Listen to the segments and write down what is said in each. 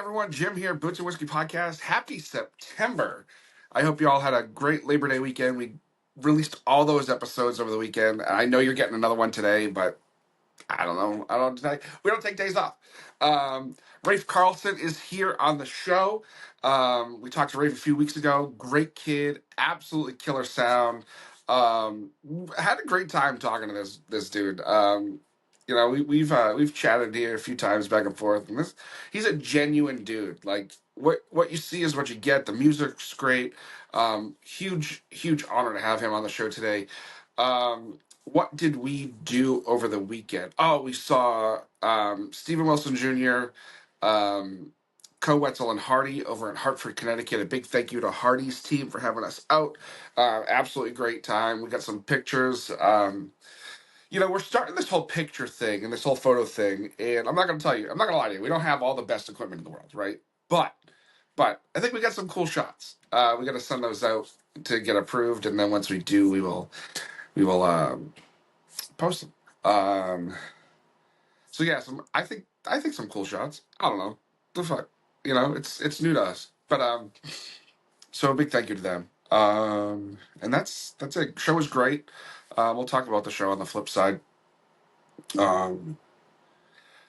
everyone. Jim here, Boots and Whiskey Podcast. Happy September. I hope you all had a great Labor Day weekend. We released all those episodes over the weekend. I know you're getting another one today, but I don't know. We don't take days off. Rafe Carlson is here on the show. We talked to Rafe a few weeks ago. Great kid, absolutely killer sound. Had a great time talking to this dude. We've chatted here a few times back and forth, and he's a genuine dude. Like what you see is what you get. The music's great. Huge honor to have him on the show today. What did we do over the weekend? Oh, we saw Stephen Wilson Jr., Co Wetzel and Hardy over in Hartford, Connecticut. A big thank you to Hardy's team for having us out. Absolutely great time. We got some pictures. We're starting this whole picture thing and this whole photo thing, and I'm not going to lie to you, we don't have all the best equipment in the world, right? But I think we got some cool shots. We got to send those out to get approved, and then once we do, we will post them. So yeah, I think some cool shots. I don't know the fuck, it's new to us, but so a big thank you to them. And that's it. Show was great. We'll talk about the show on the flip side. Um,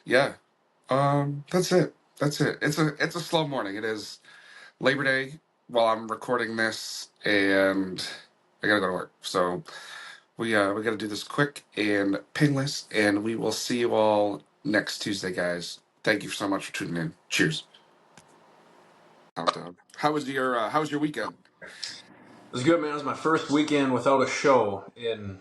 yeah. That's it. That's it. It's a slow morning. It is Labor Day while I'm recording this, and I gotta go to work. So we gotta do this quick and painless, and we will see you all next Tuesday, guys. Thank you so much for tuning in. Cheers. Countdown. How was your weekend? It was good, man. It was my first weekend without a show in,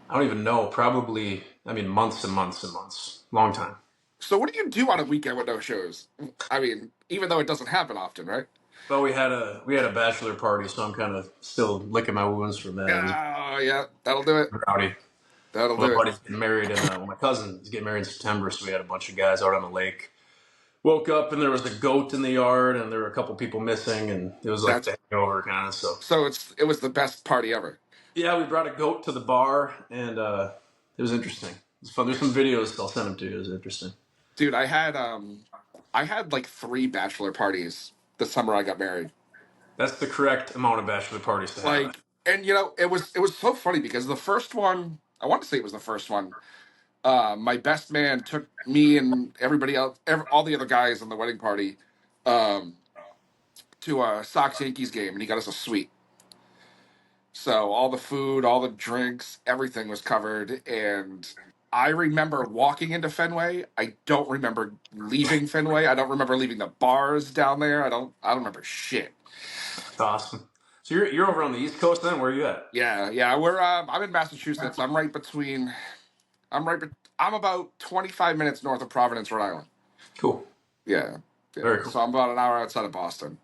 I don't even know, probably, months and months and months. Long time. So what do you do on a weekend with no shows? I mean, even though it doesn't happen often, right? Well, we had a bachelor party, so I'm kind of still licking my wounds from that. It was Oh, yeah, that'll do it. rowdy. That'll My do it. buddy's getting married, my cousin is getting married in September, so we had a bunch of guys out on the lake. Woke up and there was a goat in the yard, and there were a couple people missing, and it was like That's the hangover kind of. so it was the best party ever. Yeah, we brought a goat to the bar, and it was interesting. It was fun. There's some videos I'll send them to you. It was interesting. Dude, I had like 3 bachelor parties the summer I got married. That's the correct amount of bachelor parties to have. Like, and it was so funny because the first one, I want to say it was the first one. My best man took me and everybody else, all the other guys in the wedding party, um, to a Sox Yankees game, and he got us a suite. So all the food, all the drinks, everything was covered, and I remember walking into Fenway. I don't remember leaving Fenway. I don't remember leaving the bars down there. I don't remember shit. That's awesome. So you're over on the East Coast then? Where are you at? Yeah. I'm in Massachusetts. I'm right between. I'm right. I'm about 25 minutes north of Providence, Rhode Island. Cool. Yeah. Very cool. So I'm about an hour outside of Boston.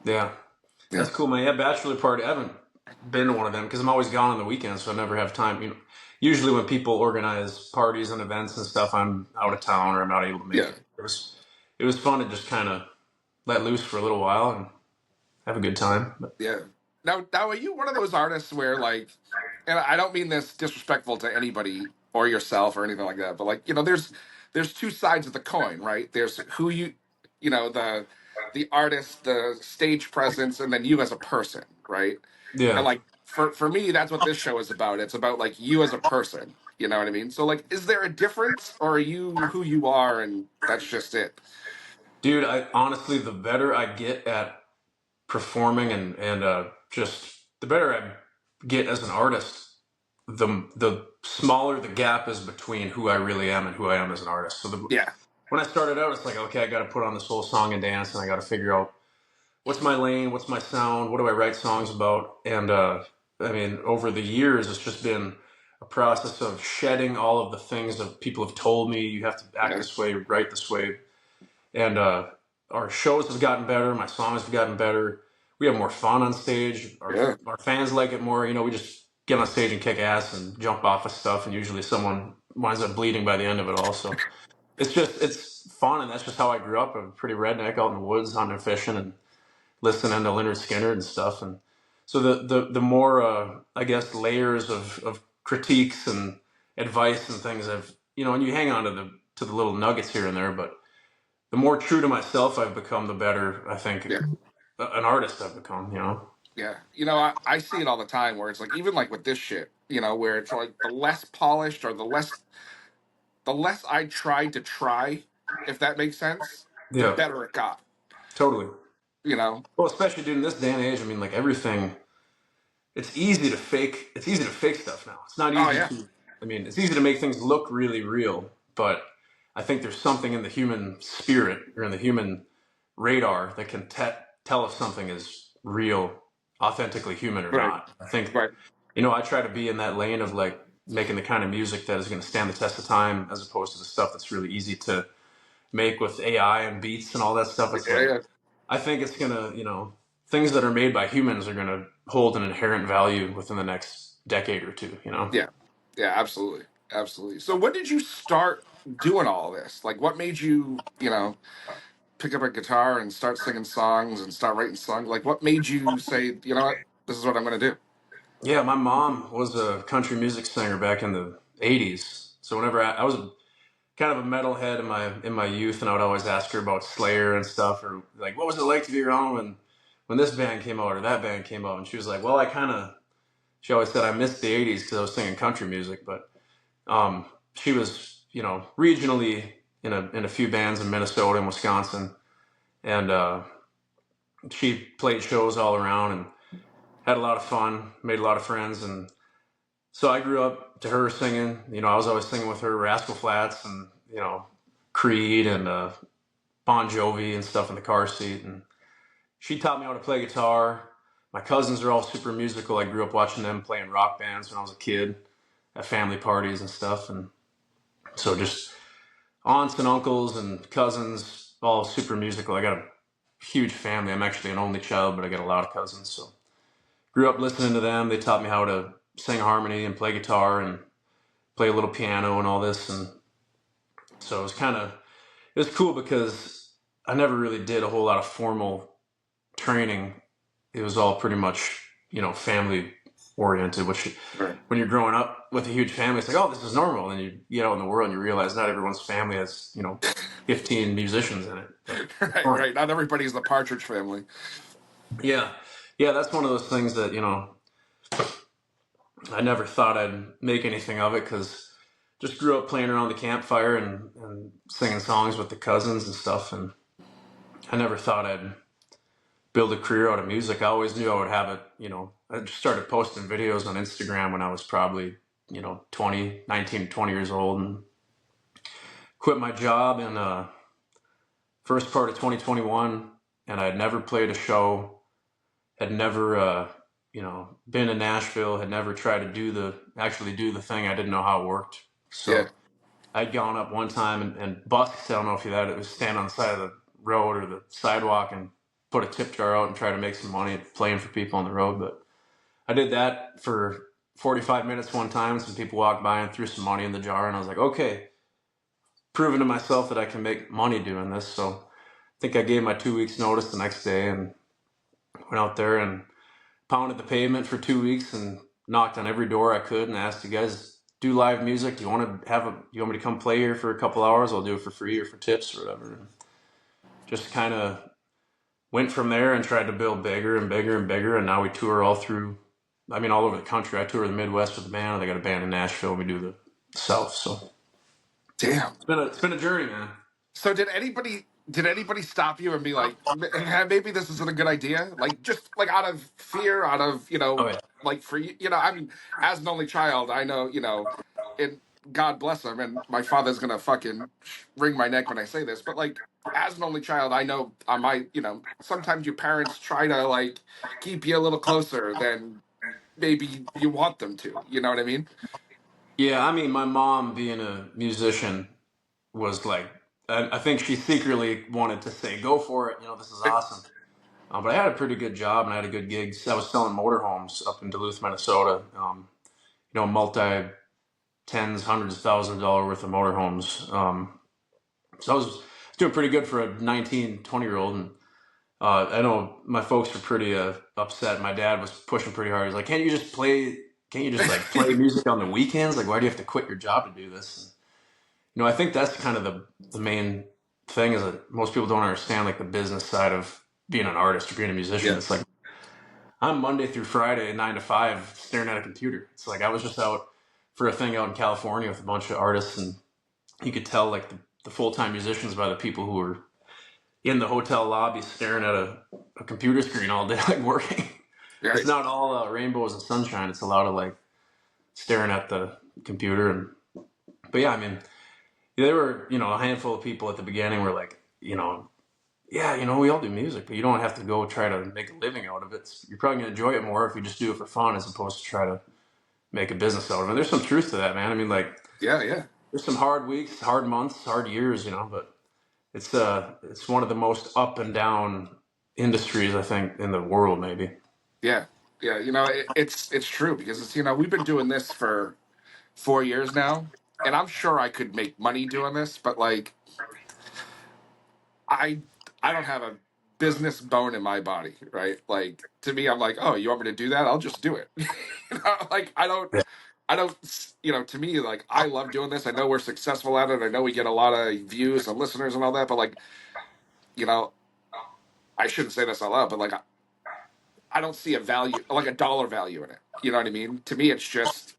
Yeah. Yeah. That's cool, man. Yeah, bachelor party. I haven't been to one of them because I'm always gone on the weekends, so I never have time. Usually when people organize parties and events and stuff, I'm out of town or I'm not able to make Yeah. it. It was fun to just kind of let loose for a little while and have a good time. But Yeah. Now, are you one of those artists where, like, and I don't mean this disrespectful to anybody or yourself or anything like that, but like, there's two sides of the coin, right? There's who the artist, the stage presence, and then you as a person, right? And yeah. like for me, that's what this show is about. It's about like you as a person. You know what I mean? So like, is there a difference, or are you who you are, and that's just it? Dude, I honestly, the better I get at performing and just the better I get as an artist, the smaller the gap is between who I really am and who I am as an artist. So Yeah. when I started out, it's like, okay, I got to put on this whole song and dance, and I got to figure out what's my lane, what's my sound, what do I write songs about, and over the years, it's just been a process of shedding all of the things that people have told me. You have to act Yeah. this way, write this way, and our shows have gotten better. My songs have gotten better. We have more fun on stage. Yeah. Our fans like it more. We just get on stage and kick ass and jump off of stuff, and usually someone winds up bleeding by the end of it all. So it's fun, and that's just how I grew up. I'm pretty redneck out in the woods, hunting, fishing, and listening to Leonard Skinner and stuff. And so the more I guess layers of critiques and advice and things and you hang on to the little nuggets here and there, but the more true to myself I've become, the better I think Yeah. an artist I've become. You know. Yeah. I see it all the time where it's like, even like with this shit, where it's like the less polished or the less I tried to try, if that makes sense, the Yeah. better it got, Totally. you know? Well, especially dude in this day and age. I mean, like everything, it's easy to fake. It's easy to fake stuff now. It's not Oh, easy yeah. to. I mean, it's easy to make things look really real, but I think there's something in the human spirit or in the human radar that can tell if something is real, authentically human or Right. not. I think, Right. I try to be in that lane of like making the kind of music that is going to stand the test of time, as opposed to the stuff that's really easy to make with AI and beats and all that stuff. It's Yeah. like Yeah. I think it's gonna, things that are made by humans are gonna hold an inherent value within the next decade or two. You know. Yeah. Yeah. Absolutely. Absolutely. So when did you start doing all this? Like, what made you, pick up a guitar and start singing songs and start writing songs? Like, what made you say, you know what, this is what I'm going to do? Yeah, my mom was a country music singer back in the '80s. So whenever I was kind of a metalhead in my youth, and I would always ask her about Slayer and stuff, or like, what was it like to be around when this band came out or that band came out? And she was like, well, she always said I missed the '80s because I was singing country music, but she was, regionally in a few bands in Minnesota and Wisconsin, and she played shows all around and had a lot of fun, made a lot of friends, and so I grew up to her singing. I was always singing with her Rascal Flatts and Creed and Bon Jovi and stuff in the car seat, and she taught me how to play guitar. My cousins are all super musical. I grew up watching them playing rock bands when I was a kid at family parties and stuff, and so just aunts and uncles and cousins, all super musical. I got a huge family. I'm actually an only child, but I got a lot of cousins. So grew up listening to them. They taught me how to sing harmony and play guitar and play a little piano and all this. And so it was cool because I never really did a whole lot of formal training. It was all pretty much, family oriented, which Right. when you're growing up with a huge family, it's like, oh, this is normal. And then you get out in the world and you realize not everyone's family has, 15 musicians in it. But it's Right. fun. Right. Not everybody's the Partridge Family. Yeah. Yeah. That's one of those things that, I never thought I'd make anything of it because just grew up playing around the campfire and singing songs with the cousins and stuff. And I never thought I'd build a career out of music. I always knew I would have it, I just started posting videos on Instagram when I was probably, 19, 20 years old, and quit my job in first part of 2021. And I had never played a show, had never, been to Nashville, had never tried to actually do the thing. I didn't know how it worked. Yeah. So I'd gone up one time and busked. I don't know if you had it. It was stand on the side of the road or the sidewalk and put a tip jar out and try to make some money playing for people on the road. But I did that for 45 minutes one time. Some people walked by and threw some money in the jar, and I was like, okay, proving to myself that I can make money doing this. So I think I gave my 2 weeks notice the next day and went out there and pounded the pavement for 2 weeks and knocked on every door I could and asked, you guys do live music? Do you want to you want me to come play here for a couple hours? I'll do it for free or for tips or whatever. And just kind of went from there and tried to build bigger and bigger and bigger. And now we tour all over the country. I tour the Midwest with the band. They got a band in Nashville. We do the South. So Damn. it's been a journey, man. So did anybody stop you and be like, maybe this isn't a good idea? Like, just like out of fear, out of, Oh yeah. like for you, I mean, as an only child, I know, and God bless him, and my father's gonna fucking wring my neck when I say this, but like, as an only child, I know I might, sometimes your parents try to like keep you a little closer than maybe you want them to. You know what I mean? Yeah, I mean, my mom being a musician was like, I think she secretly wanted to say, go for it. This is awesome. But I had a pretty good job and I had a good gig. I was selling motorhomes up in Duluth, Minnesota. Multi tens, hundreds of thousands of dollars worth of motorhomes. So I was doing pretty good for a 19, 20 year old. And I know my folks were pretty upset. My dad was pushing pretty hard. He's like, can't you just like play music on the weekends? Like, why do you have to quit your job to do this? And, I think that's kind of the main thing is that most people don't understand like the business side of being an artist or being a musician. Yeah. It's like I'm Monday through Friday, 9 to 5, staring at a computer. It's like I was just out for a thing out in California with a bunch of artists, and you could tell like the full time musicians by the people who were in the hotel lobby staring at a computer screen all day, like working. It's Right. not all rainbows and sunshine. It's a lot of like staring at the computer. And but yeah, I mean, there were a handful of people at the beginning were like, yeah, we all do music, but you don't have to go try to make a living out of it. You're probably gonna enjoy it more if you just do it for fun as opposed to try to make a business out of it. There's some truth to that, man. I mean, like, Yeah. Yeah. there's some hard weeks, hard months, hard years, but it's one of the most up and down industries I think in the world, maybe. Yeah. Yeah. It's true because we've been doing this for 4 years now, and I'm sure I could make money doing this, but like I I don't have a business bone in my body, right? Like to me, I'm like, oh, you want me to do that? I'll just do it. Like I don't, to me, like I love doing this. I know we're successful at it. I know we get a lot of views and listeners and all that, but like, you know, I shouldn't say this out loud, but like I don't see a value, like a dollar value in it. You know what I mean? To me, it's just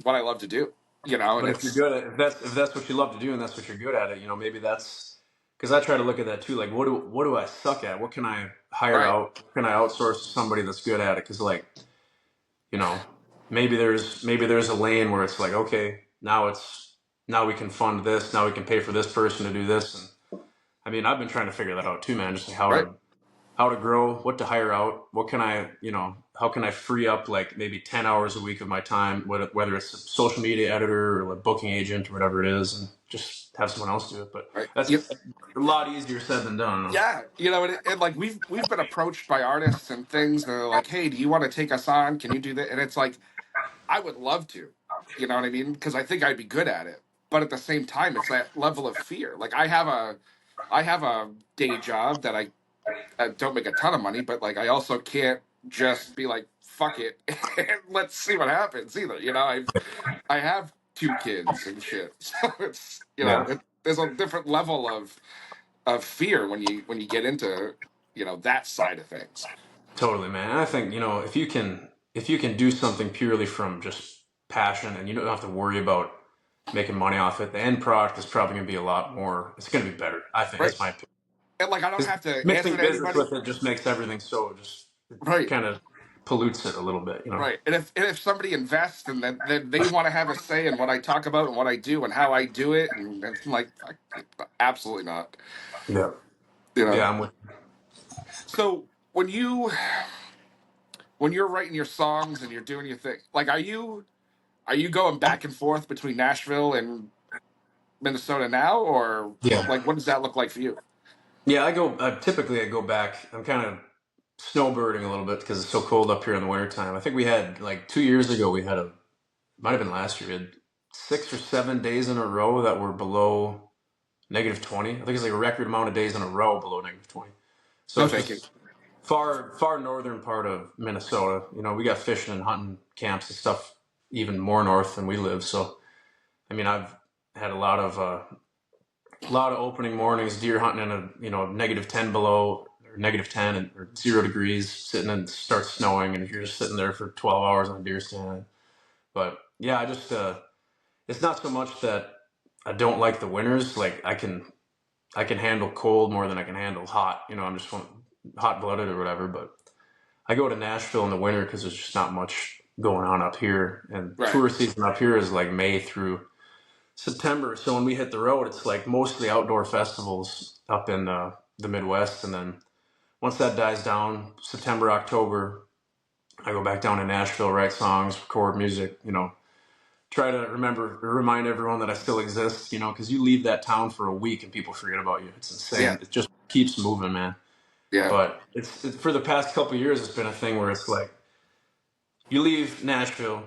what I love to do. And But if you're it's good at if that's what you love to do and that's what you're good at it, maybe that's because I try to look at that too. Like, what do I suck at? What can I hire right, out? What can I outsource to somebody that's good at it? Because like, you know, maybe there's a lane where it's like, okay, now we can fund this. Now we can pay for this person to do this. And I mean, I've been trying to figure that out too, man. Just like right, how to grow, what to hire out, what can how can I free up like maybe 10 hours a week of my time, whether it's a social media editor or a booking agent or whatever it is, and just have someone else do it. But right. that's a lot easier said than done. Yeah, and like we've been approached by artists and things, and they're like, "Hey, do you want to take us on? Can you do that?" And it's like, I would love to, you know what I mean? Because I think I'd be good at it. But at the same time, it's that level of fear. Like I have a day job that I don't make a ton of money, but like I also can't just be like, "Fuck it, and let's see what happens." Either, I have 2 kids and shit, so it's Yeah, there's a different level of fear when you get into that side of things. totally, man. And I think if you can do something purely from just passion and you don't have to worry about making money off it, the end product is probably going to be a lot more. It's going to be better. I think Right. that's my opinion. And like I don't Because have to answer mixing to business anybody. with it just makes everything so just it Right. kind of pollutes it a little bit. Right. And if somebody invests and then they want to have a say in what I talk about and what I do and how I do it, and it's like fuck, absolutely not. Yeah, You know. yeah, I'm with. So when you're writing your songs and you're doing your thing, like are you going back and forth between Nashville and Minnesota now, or Yeah, like what does that look like for you? yeah. Typically I go back. I'm kind of snowbirding a little bit because it's so cold up here in the wintertime. I think we had like 2 years ago. We had might have been last year. We had 6 or 7 days in a row that were below -20. I think it's like a record amount of days in a row below -20. So No, it's thank you. just far northern part of Minnesota. We got fishing and hunting camps and stuff even more north than we live. So I mean, I've had a lot of opening mornings deer hunting in a -10 below or -10 or 0 degrees, sitting and it starts snowing, and you're just sitting there for 12 hours on a deer stand. But yeah, I just it's not so much that I don't like the winters. Like I can handle cold more than I can handle hot. I'm just hot blooded or whatever. But I go to Nashville in the winter because there's just not much going on up here, and Right. tour season up here is like May through September. So when we hit the road, it's like mostly outdoor festivals up in the Midwest, and then once that dies down, September, October, I go back down to Nashville, write songs, record music. Try to remind everyone that I still exist. Because you leave that town for a week and people forget about you. It's Yeah. insane. It just keeps moving, man. Yeah. But for the past couple of years, it's been a thing where it's like you leave Nashville.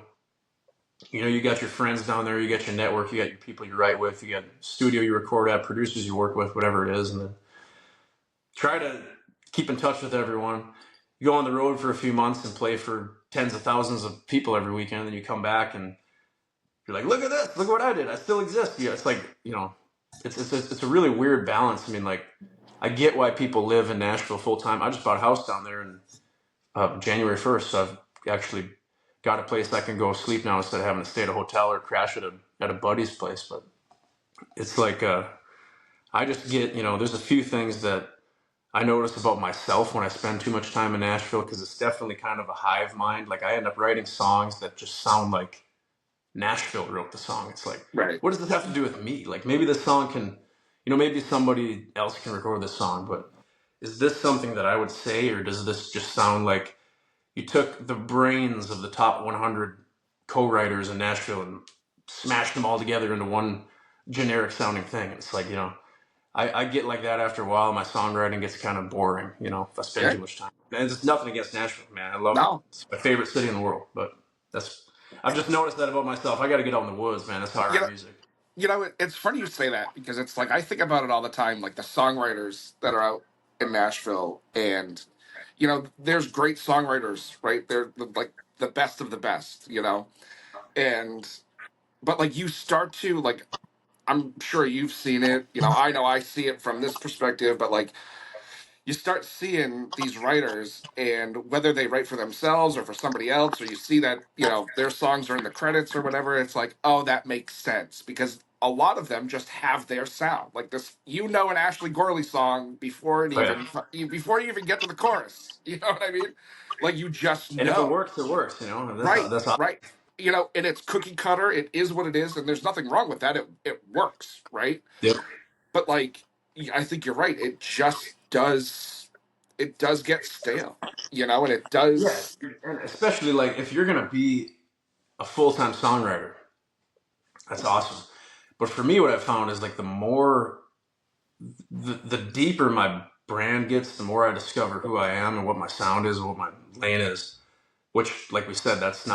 You got your friends down there, you got your network, you got your people you write with, you got studio you record at, producers you work with, whatever it is, and then try to keep in touch with everyone. You go on the road for a few months and play for tens of thousands of people every weekend, and then you come back and you're like, look at this, look what I did, I still exist. Yeah, it's like it's a really weird balance. I mean, like, I get why people live in Nashville full time. I just bought a house down there in January 1st, so I've actually got a place I can go sleep now instead of having to stay at a hotel or crash at a buddy's place. But it's like I just get, there's a few things that I notice about myself when I spend too much time in Nashville, because it's definitely kind of a hive mind. Like, I end up writing songs that just sound like Nashville wrote the song. It's like, Right. what does this have to do with me? Like, maybe this song can, maybe somebody else can record this song, but is this something that I would say, or does this just sound like you took the brains of the top 100 co-writers in Nashville and smashed them all together into one generic sounding thing? It's like, I get like that after a while. My songwriting gets kind of boring, if I spend Yeah. too much time. And it's nothing against Nashville, man. I love it. No. It's my favorite city in the world. But I've just noticed that about myself. I got to get out in the woods, man. That's how I You write know, music. it's funny you say that because it's like I think about it all the time, like the songwriters that are out in Nashville, and there's great songwriters, right? They're like the best of the best, and but like you start to like I'm sure you've seen it, I know I see it from this perspective, but like you start seeing these writers and whether they write for themselves or for somebody else, or you see that their songs are in the credits or whatever, it's like, oh, that makes sense because a lot of them just have their sound like this, an Ashley Gorley song before it Oh, yeah. even before you even get to the chorus, you know what I mean? Like you just And if it know. works, it works, And Right, that's awesome. right. And it's cookie cutter, it is what it is, and there's nothing wrong with that, it works, right? Yep. But like I think you're right, it does get stale, and it Yeah. does. And especially, like, if you're going to be a full time songwriter, that's awesome. But for me, what I've found is, like, the deeper my brand gets, the more I discover who I am and what my sound is and what my lane is. Which, like we said, that's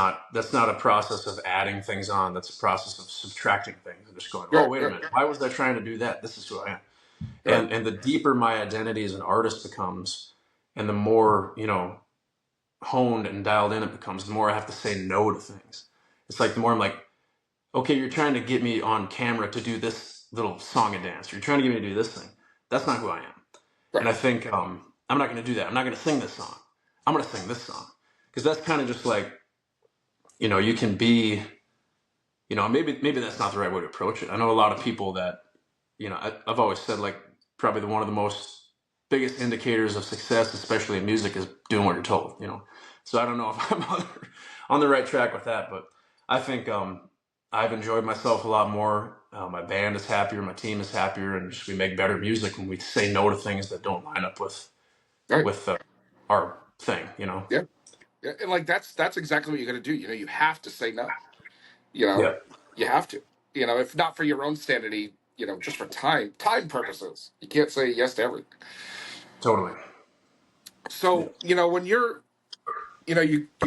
not a process of adding things on. That's a process of subtracting things and just going, oh, Right, wait a right, minute, why was I trying to do that? This is who I am. right, And the deeper my identity as an artist becomes, and the more honed and dialed in it becomes, the more I have to say no to things. It's like the more I'm like, okay, you're trying to get me on camera to do this little song and dance. You're trying to get me to do this thing. That's not who I am. And right, I think I'm not going to do that. I'm not going to sing this song. I'm going to sing this song, because that's kind of just like, you can be, maybe that's not the right way to approach it. I know a lot of people that, I've always said, like, probably one of the most biggest indicators of success, especially in music, is doing what you're told. So I don't know if I'm on the right track with that, but I think I've enjoyed myself a lot more. My band is happier, my team is happier, and just we make better music when we say no to things that don't line up with right. with our thing. Yeah, yeah. And like that's exactly what you got to do. You have to say no. You Yeah, know, you have to. If not for your own sanity, just for time purposes, you can't say yes to everything. totally. Yeah. So when you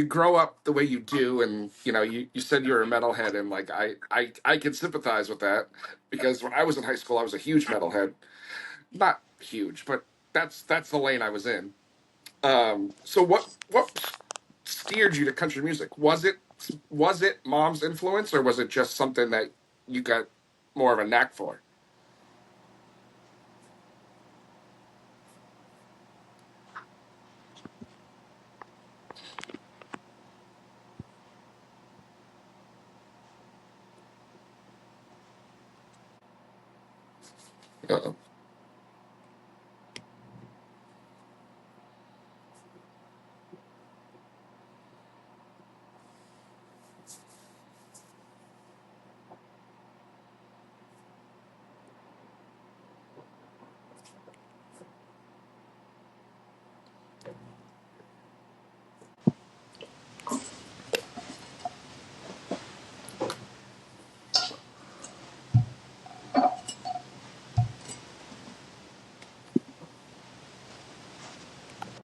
grow up the way you do, and you said you're a metalhead, and like I can sympathize with that because when I was in high school I was a huge metalhead, not huge, but that's the lane I was in. So what steered you to country music? Was it mom's influence, or was it just something that you got more of a knack for? Uh,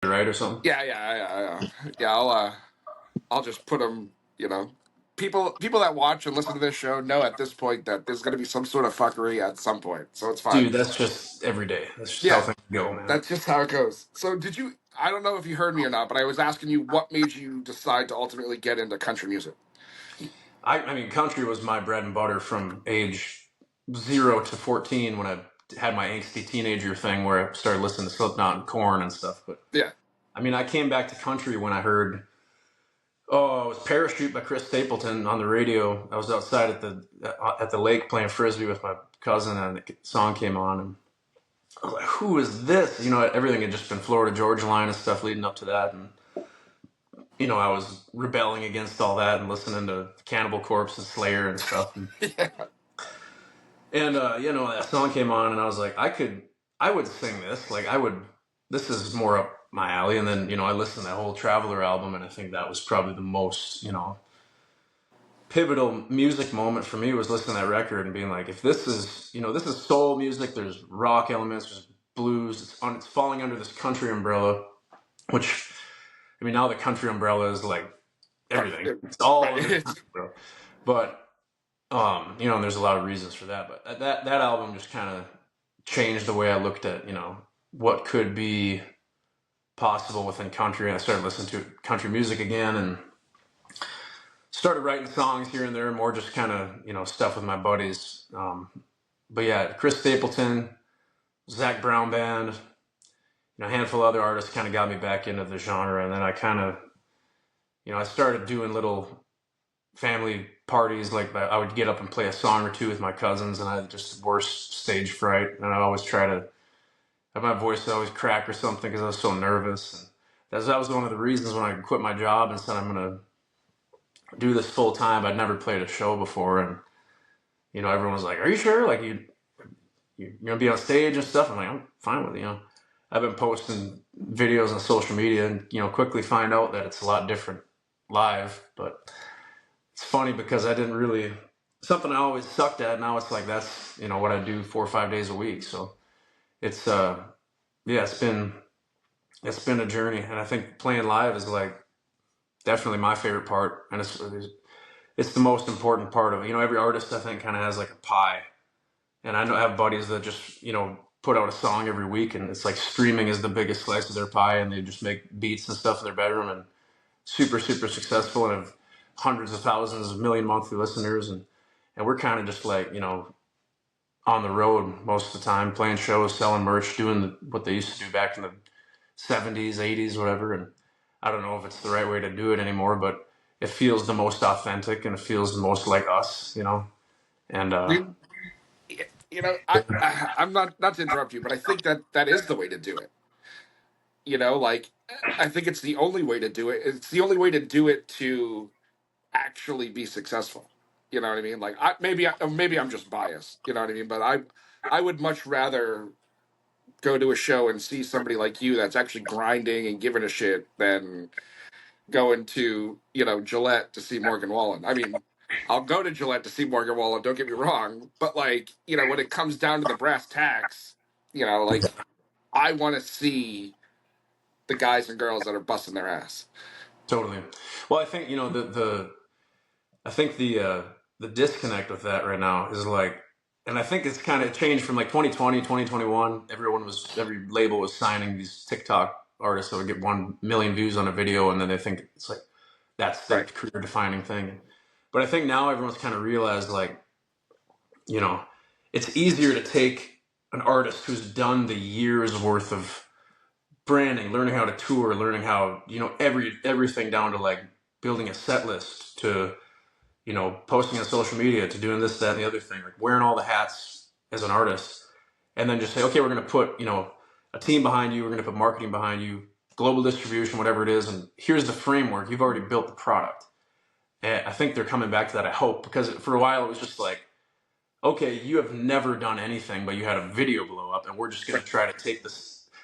Right or something. yeah, yeah, yeah, yeah. I'll just put them. People that watch and listen to this show know at this point that there's going to be some sort of fuckery at some point, so it's fine. Dude, that's just every day. That's just how Yeah, things go, man. that's just how it goes. So did you? I don't know if you heard me or not, but I was asking you what made you decide to ultimately get into country music. I mean, country was my bread and butter from age. 0 to 14 when I had my angsty teenager thing where I started listening to Slipknot and Korn and stuff. But Yeah. I mean, I came back to country when I heard, oh, it was Parachute by Chris Stapleton on the radio. I was outside at the lake playing frisbee with my cousin, and the song came on, and I was like, "Who is this?" You know, everything had just been Florida Georgia Line and stuff leading up to that, and you know, I was rebelling against all that and listening to Cannibal Corpse and Slayer and stuff, Yeah. and you know, that song came on, and I was like, I would sing this, like I would. This is more up my alley. And then, you know, I listened to that whole Traveler album, and I think that was probably the most, you know, pivotal music moment for me was listening to that record and being like, if this is, you know, this is soul music, there's rock elements, there's blues, it's falling under this country umbrella, which, I mean, now the country umbrella is like everything. It's all Right. under the country umbrella. But, you know, and there's a lot of reasons for that. But that album just kind of changed the way I looked at, you know, what could be possible within country. And I started listening to country music again, and started writing songs here and there, more just kind of, you know, stuff with my buddies. But yeah, Chris Stapleton, Zach Brown Band, you know, a handful of other artists kind of got me back into the genre. And then I kind of, you know, I started doing little family parties. Like I would get up and play a song or two with my cousins, and I had just the worst stage fright. And I always try to have my voice always crack or something because I was so nervous. And that was one of the reasons when I quit my job and said I'm going to do this full time. I'd never played a show before, and you know, everyone was like, "Are you sure? Like you're gonna be on stage and stuff?" I'm like, "I'm fine with it." You know, I've been posting videos on social media, and you know, quickly find out that it's a lot different live. But it's funny because I didn't really something I always sucked at. Now it's like that's, you know, what I do 4 or 5 days a week. So it's yeah, it's been a journey, and I think playing live is like definitely my favorite part, and it's the most important part of it. You know, every artist I think kind of has like a pie. And I know I have buddies that just, you know, put out a song every week, and it's like streaming is the biggest slice of their pie, and they just make beats and stuff in their bedroom and super, super successful and have hundreds of thousands of million monthly listeners. And we're kind of just like, you know, on the road most of the time, playing shows, selling merch, doing what they used to do back in the 70s, 80s, whatever. And I don't know if it's the right way to do it anymore, but it feels the most authentic and it feels the most like us, you know? And, You, you know, I'm not to interrupt you, but I think that that is the way to do it. You know, like I think it's the only way to do it. It's the only way to do it to actually be successful. You know what I mean? Like maybe I'm just biased. You know what I mean? But I would much rather go to a show and see somebody like you that's actually grinding and giving a shit than going to, you know, Gillette to see Morgan Wallen. I mean, I'll go to Gillette to see Morgan Wallen, don't get me wrong, but like, you know, when it comes down to the brass tacks, you know, like I want to see the guys and girls that are busting their ass. totally. Well, I think, you know, I think the disconnect with that right now is like, and I think it's kind of changed from like 2020, 2021. Every label was signing these TikTok artists that would get 1 million views on a video, and then they think it's like that's the Right. career defining thing. But I think now everyone's kind of realized like, you know, it's easier to take an artist who's done the years worth of branding, learning how to tour, learning how, you know, everything down to like building a set list to, you know, posting on social media to doing this, that, and the other thing, like wearing all the hats as an artist, and then just say, okay, we're going to put, you know, a team behind you, we're going to put marketing behind you, global distribution, whatever it is, and here's the framework. You've already built the product. And I think they're coming back to that, I hope, because for a while it was just like, okay, you have never done anything, but you had a video blow up, and we're just going Right. to try to take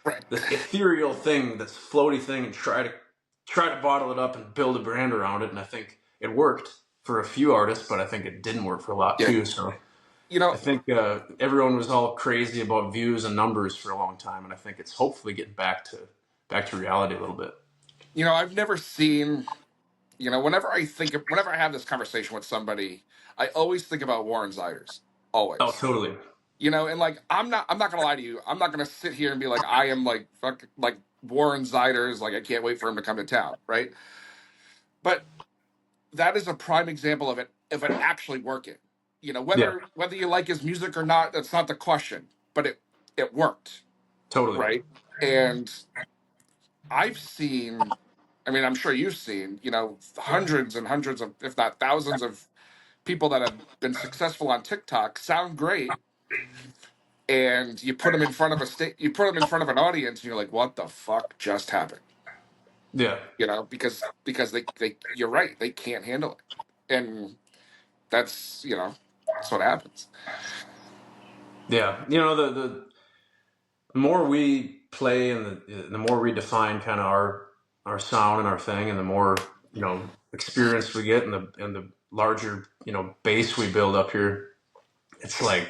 Right. this ethereal thing, this floaty thing, and try to bottle it up and build a brand around it. And I think it worked for a few artists, but I think it didn't work for a lot Yeah. too. So You I know, think everyone was all crazy about views and numbers for a long time, and I think it's hopefully getting back to reality a little bit. I've never seen, whenever I have this conversation with somebody, I always think about Warren Ziders. Oh, Always. totally. And like I'm not gonna lie to you. I'm not gonna sit here and be like I am like fuck like Warren Ziders, like I can't wait for him to come to town, right? But that is a prime example of it actually working. You know, Yeah, whether you like his music or not, that's not the question. But it worked, totally. right? And I've seen, I mean, I'm sure you've seen, you know, hundreds and hundreds of, if not thousands of people that have been successful on TikTok sound great, and you put them in front of you put them in front of an audience, and you're like, what the fuck just happened? Yeah, You know, because they you're right, they can't handle it, and that's, you know, that's what happens. yeah. You know, the more we play and the more we define kind of our sound and our thing, and the more, you know, experience we get, and the larger, you know, base we build up here, it's like,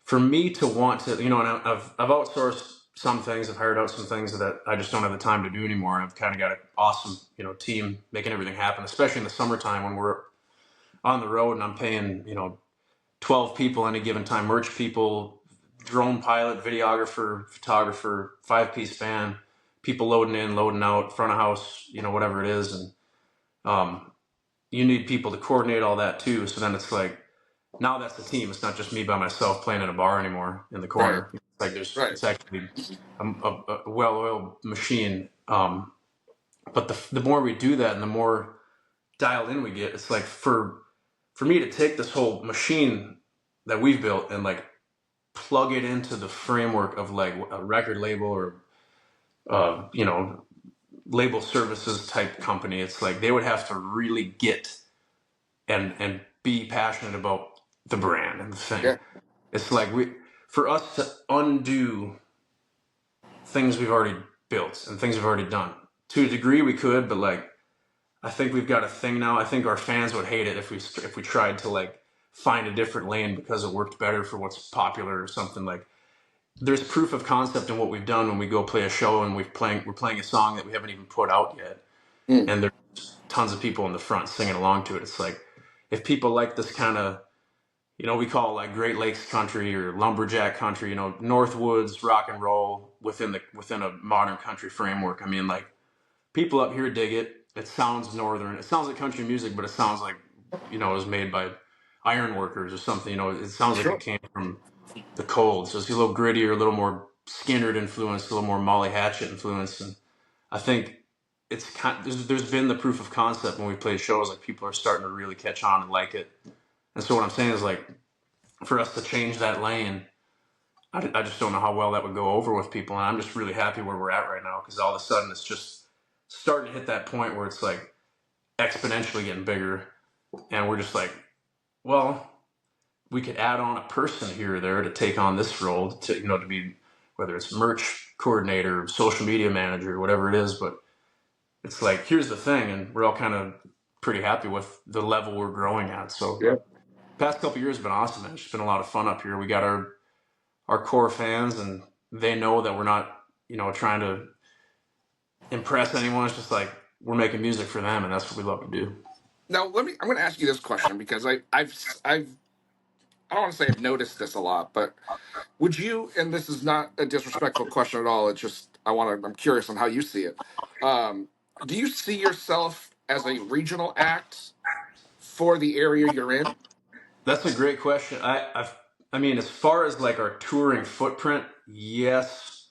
for me to want to, you know, and I've outsourced some things, I've hired out some things that I just don't have the time to do anymore. I've kind of got an awesome, you know, team making everything happen, especially in the summertime when we're on the road and I'm paying, you know, 12 people any given time, merch people, drone pilot, videographer, photographer, 5-piece band, people loading in, loading out, front of house, you know, whatever it is. And um, you need people to coordinate all that too. So then it's like, now that's the team. It's not just me by myself playing in a bar anymore in the Right, corner. It's like right. it's actually a well-oiled machine. But the more we do that and the more dialed in we get, it's like, for me to take this whole machine that we've built and like plug it into the framework of like a record label or you know, label services type company, it's like they would have to really get and be passionate about the brand and the thing. Yeah, It's like, for us to undo things we've already built and things we've already done, to a degree we could, but like, I think we've got a thing now. I think our fans would hate it if we tried to like find a different lane because it worked better for what's popular or something. Like, there's proof of concept in what we've done when we go play a show and we're playing a song that we haven't even put out yet, mm, and there's tons of people in the front singing along to it. It's like, if people like this kind of, you know, we call it like Great Lakes country or lumberjack country, you know, Northwoods rock and roll within a modern country framework. I mean, like, people up here dig it. It sounds northern. It sounds like country music, but it sounds like, you know, it was made by iron workers or something. You know, it sounds like it sure. came from the cold. So it's a little grittier, a little more Skinner influence, a little more Molly Hatchet influence. And I think there's been the proof of concept when we play shows, like people are starting to really catch on and like it. And so what I'm saying is, like, for us to change that lane, I just don't know how well that would go over with people. And I'm just really happy where we're at right now, because all of a sudden it's just starting to hit that point where it's like exponentially getting bigger. And we're just like, well, we could add on a person here or there to take on this role, to, you know, to be, whether it's merch coordinator, social media manager, whatever it is. But it's like, here's the thing, and we're all kind of pretty happy with the level we're growing at. So Yeah. past couple years have been awesome, man. It's been a lot of fun up here. We got our core fans, and they know that we're not, you know, trying to impress anyone. It's just like, we're making music for them, and that's what we love to do. Now I'm going to ask you this question because I don't want to say I've noticed this a lot, but would you? And this is not a disrespectful question at all. It's just I'm curious on how you see it. Um, do you see yourself as a regional act for the area you're in? That's a great question. I mean, as far as like our touring footprint, yes,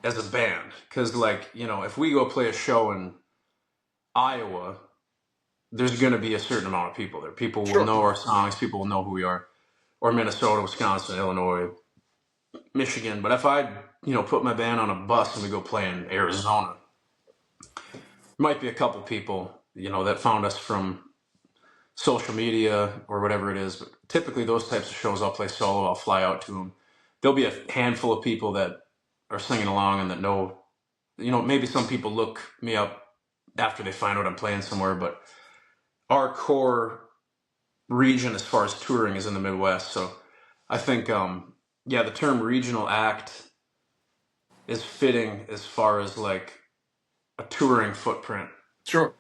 as a band, because, like, you know, if we go play a show in Iowa, there's going to be a certain amount of people there. People will Sure. know our songs. People will know who we are. Or Minnesota, Wisconsin, Illinois, Michigan. But if I, you know, put my band on a bus and we go play in Arizona, might be a couple people, you know, that found us from social media or whatever it is. But typically, those types of shows, I'll play solo. I'll fly out to them. There'll be a handful of people that are singing along and that know, you know, maybe some people look me up after they find out I'm playing somewhere. But our core region, as far as touring, is in the Midwest. So I think, yeah, the term regional act is fitting as far as like a touring footprint. Sure.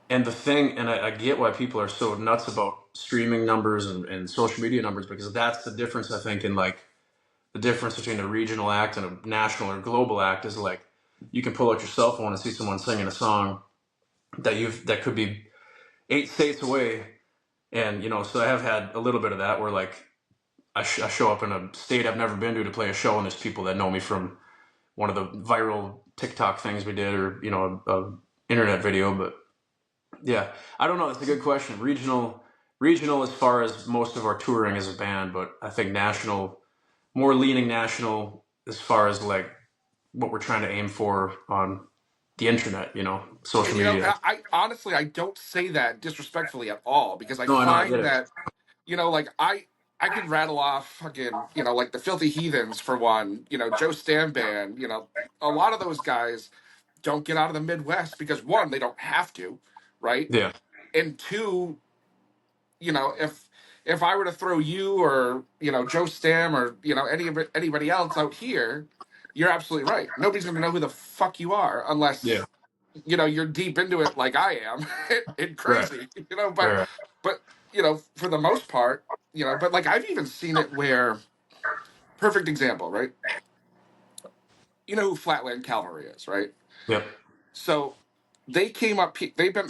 And the thing, and I get why people are so nuts about streaming numbers and social media numbers, because that's the difference, I think, in like the difference between a regional act and a national or global act is like, you can pull out your cell phone and see someone singing a song that could be 8 states away, And so I have had a little bit of that where like I show up in a state I've never been to play a show, and there's people that know me from one of the viral TikTok things we did, or a internet video. But yeah, I don't know. That's a good question. Regional as far as most of our touring as a band, but I think national, more leaning national as far as like what we're trying to aim for on the internet, social And media. I honestly I don't say that disrespectfully at all, because I No, I know, I get find it. that like I can rattle off fucking like the Filthy Heathens for one, Joe Stan Band, a lot of those guys don't get out of the Midwest because one, they don't have to, right? Yeah, And two, if I were to throw you or Joe Stam or anybody else out here, you're absolutely right. Nobody's gonna know who the fuck you are yeah, unless you're deep into it like I am and right, crazy, right, right. but for the most part, but like I've even seen it where, perfect example, right? You know who Flatland Cavalry is, right? Yep. So they came up.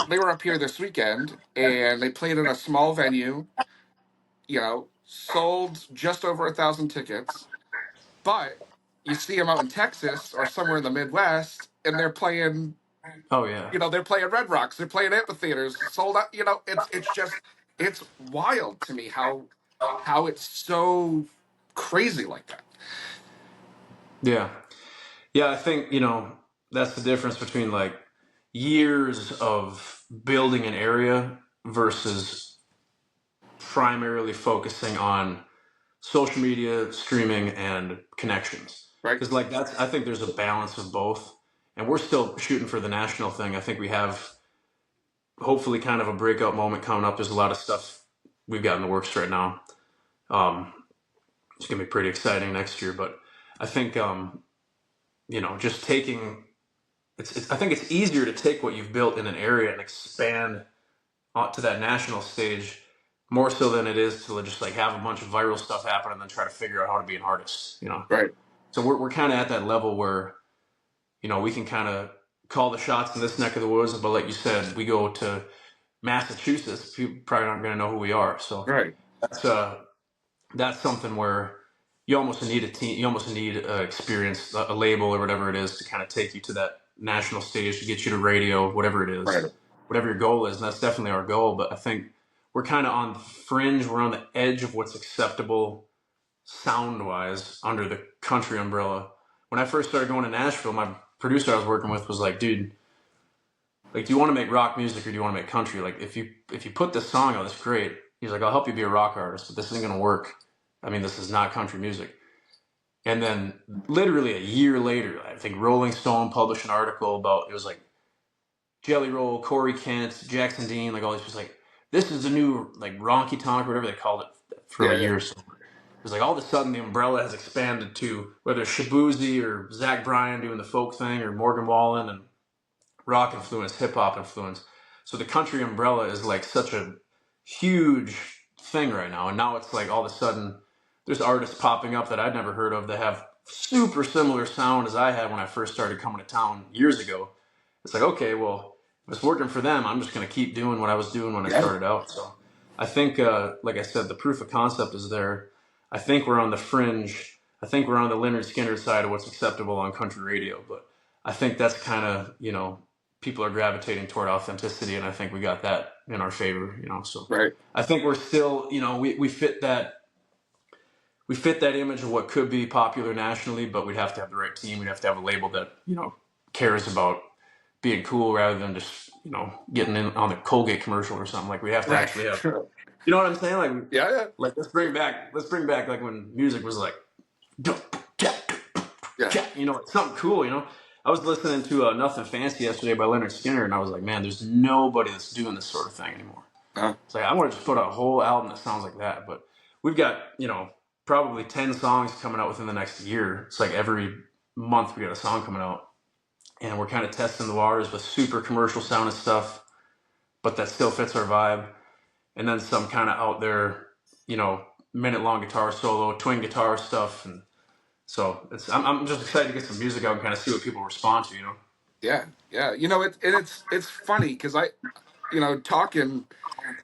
They were up here this weekend, and they played in a small venue. Sold just over 1,000 tickets. But you see them out in Texas or somewhere in the Midwest, and they're playing. Oh yeah, They're playing Red Rocks. They're playing amphitheaters. Sold out. It's just it's wild to me how it's so crazy like that. yeah, yeah. I think that's the difference between like years of building an area versus primarily focusing on social media, streaming, and connections. Right. Because like I think there's a balance of both, and we're still shooting for the national thing. I think we have hopefully kind of a breakout moment coming up. There's a lot of stuff we've got in the works right now. Um, it's gonna be pretty exciting next year, but I think just taking I think it's easier to take what you've built in an area and expand to that national stage more so than it is to just like have a bunch of viral stuff happen and then try to figure out how to be an artist. Right. So we're kind of at that level where we can kind of call the shots in this neck of the woods, but like you said, we go to Massachusetts, people probably aren't going to know who we are. So Right. that's something where you almost need a team, you almost need experience, a label or whatever it is to kind of take you to that national stage, to get you to radio, whatever it Right. is, whatever your goal is. And that's definitely our goal. But I think we're kind of on the fringe, we're on the edge of what's acceptable sound wise under the country umbrella. When I first started going to Nashville, my producer I was working with was like, dude, like, do you want to make rock music or do you want to make country? Like, if you put this song out, it's great. He's like, I'll help you be a rock artist, but this isn't gonna work. I mean, this is not country music. And then literally a year later, I think Rolling Stone published an article about, it was like Jelly Roll, Corey Kent, Jackson Dean, like all these people, like, this is the new like Ronky Tonk or whatever they called it for Yeah. a Yeah. year or so. It was like all of a sudden the umbrella has expanded to whether it's Shabuzi or Zach Bryan doing the folk thing or Morgan Wallen and rock influence, hip hop influence. So the country umbrella is like such a huge thing right now. And now it's like all of a sudden there's artists popping up that I'd never heard of that have super similar sound as I had when I first started coming to town years ago. It's like, okay, well, if it's working for them, I'm just going to keep doing what I was doing when I Yeah. started out. So I think, like I said, the proof of concept is there. I think we're on the fringe. I think we're on the Leonard Skinner side of what's acceptable on country radio. But I think that's kind of, people are gravitating toward authenticity. And I think we got that in our favor. So Right. I think we're still, we fit that image of what could be popular nationally, but we'd have to have the right team. We'd have to have a label that, cares about being cool rather than just, getting in on the Colgate commercial or something. Like we have to Right. actually have, you know what I'm saying? Yeah. Yeah. Like let's bring back like when music was like, Yeah. like something cool. I was listening to Nothing Fancy yesterday by Leonard Skinner, and I was like, man, there's nobody that's doing this sort of thing anymore. Uh, It's like I want to just put out a whole album that sounds like that. But we've got, probably 10 songs coming out within the next year. It's like every month we got a song coming out. And we're kind of testing the waters with super commercial sounding stuff, but that still fits our vibe. And then some kind of out there, minute long guitar solo, twin guitar stuff. And so I'm just excited to get some music out and kind of see what people respond to. yeah. Yeah. It's funny because I, talking,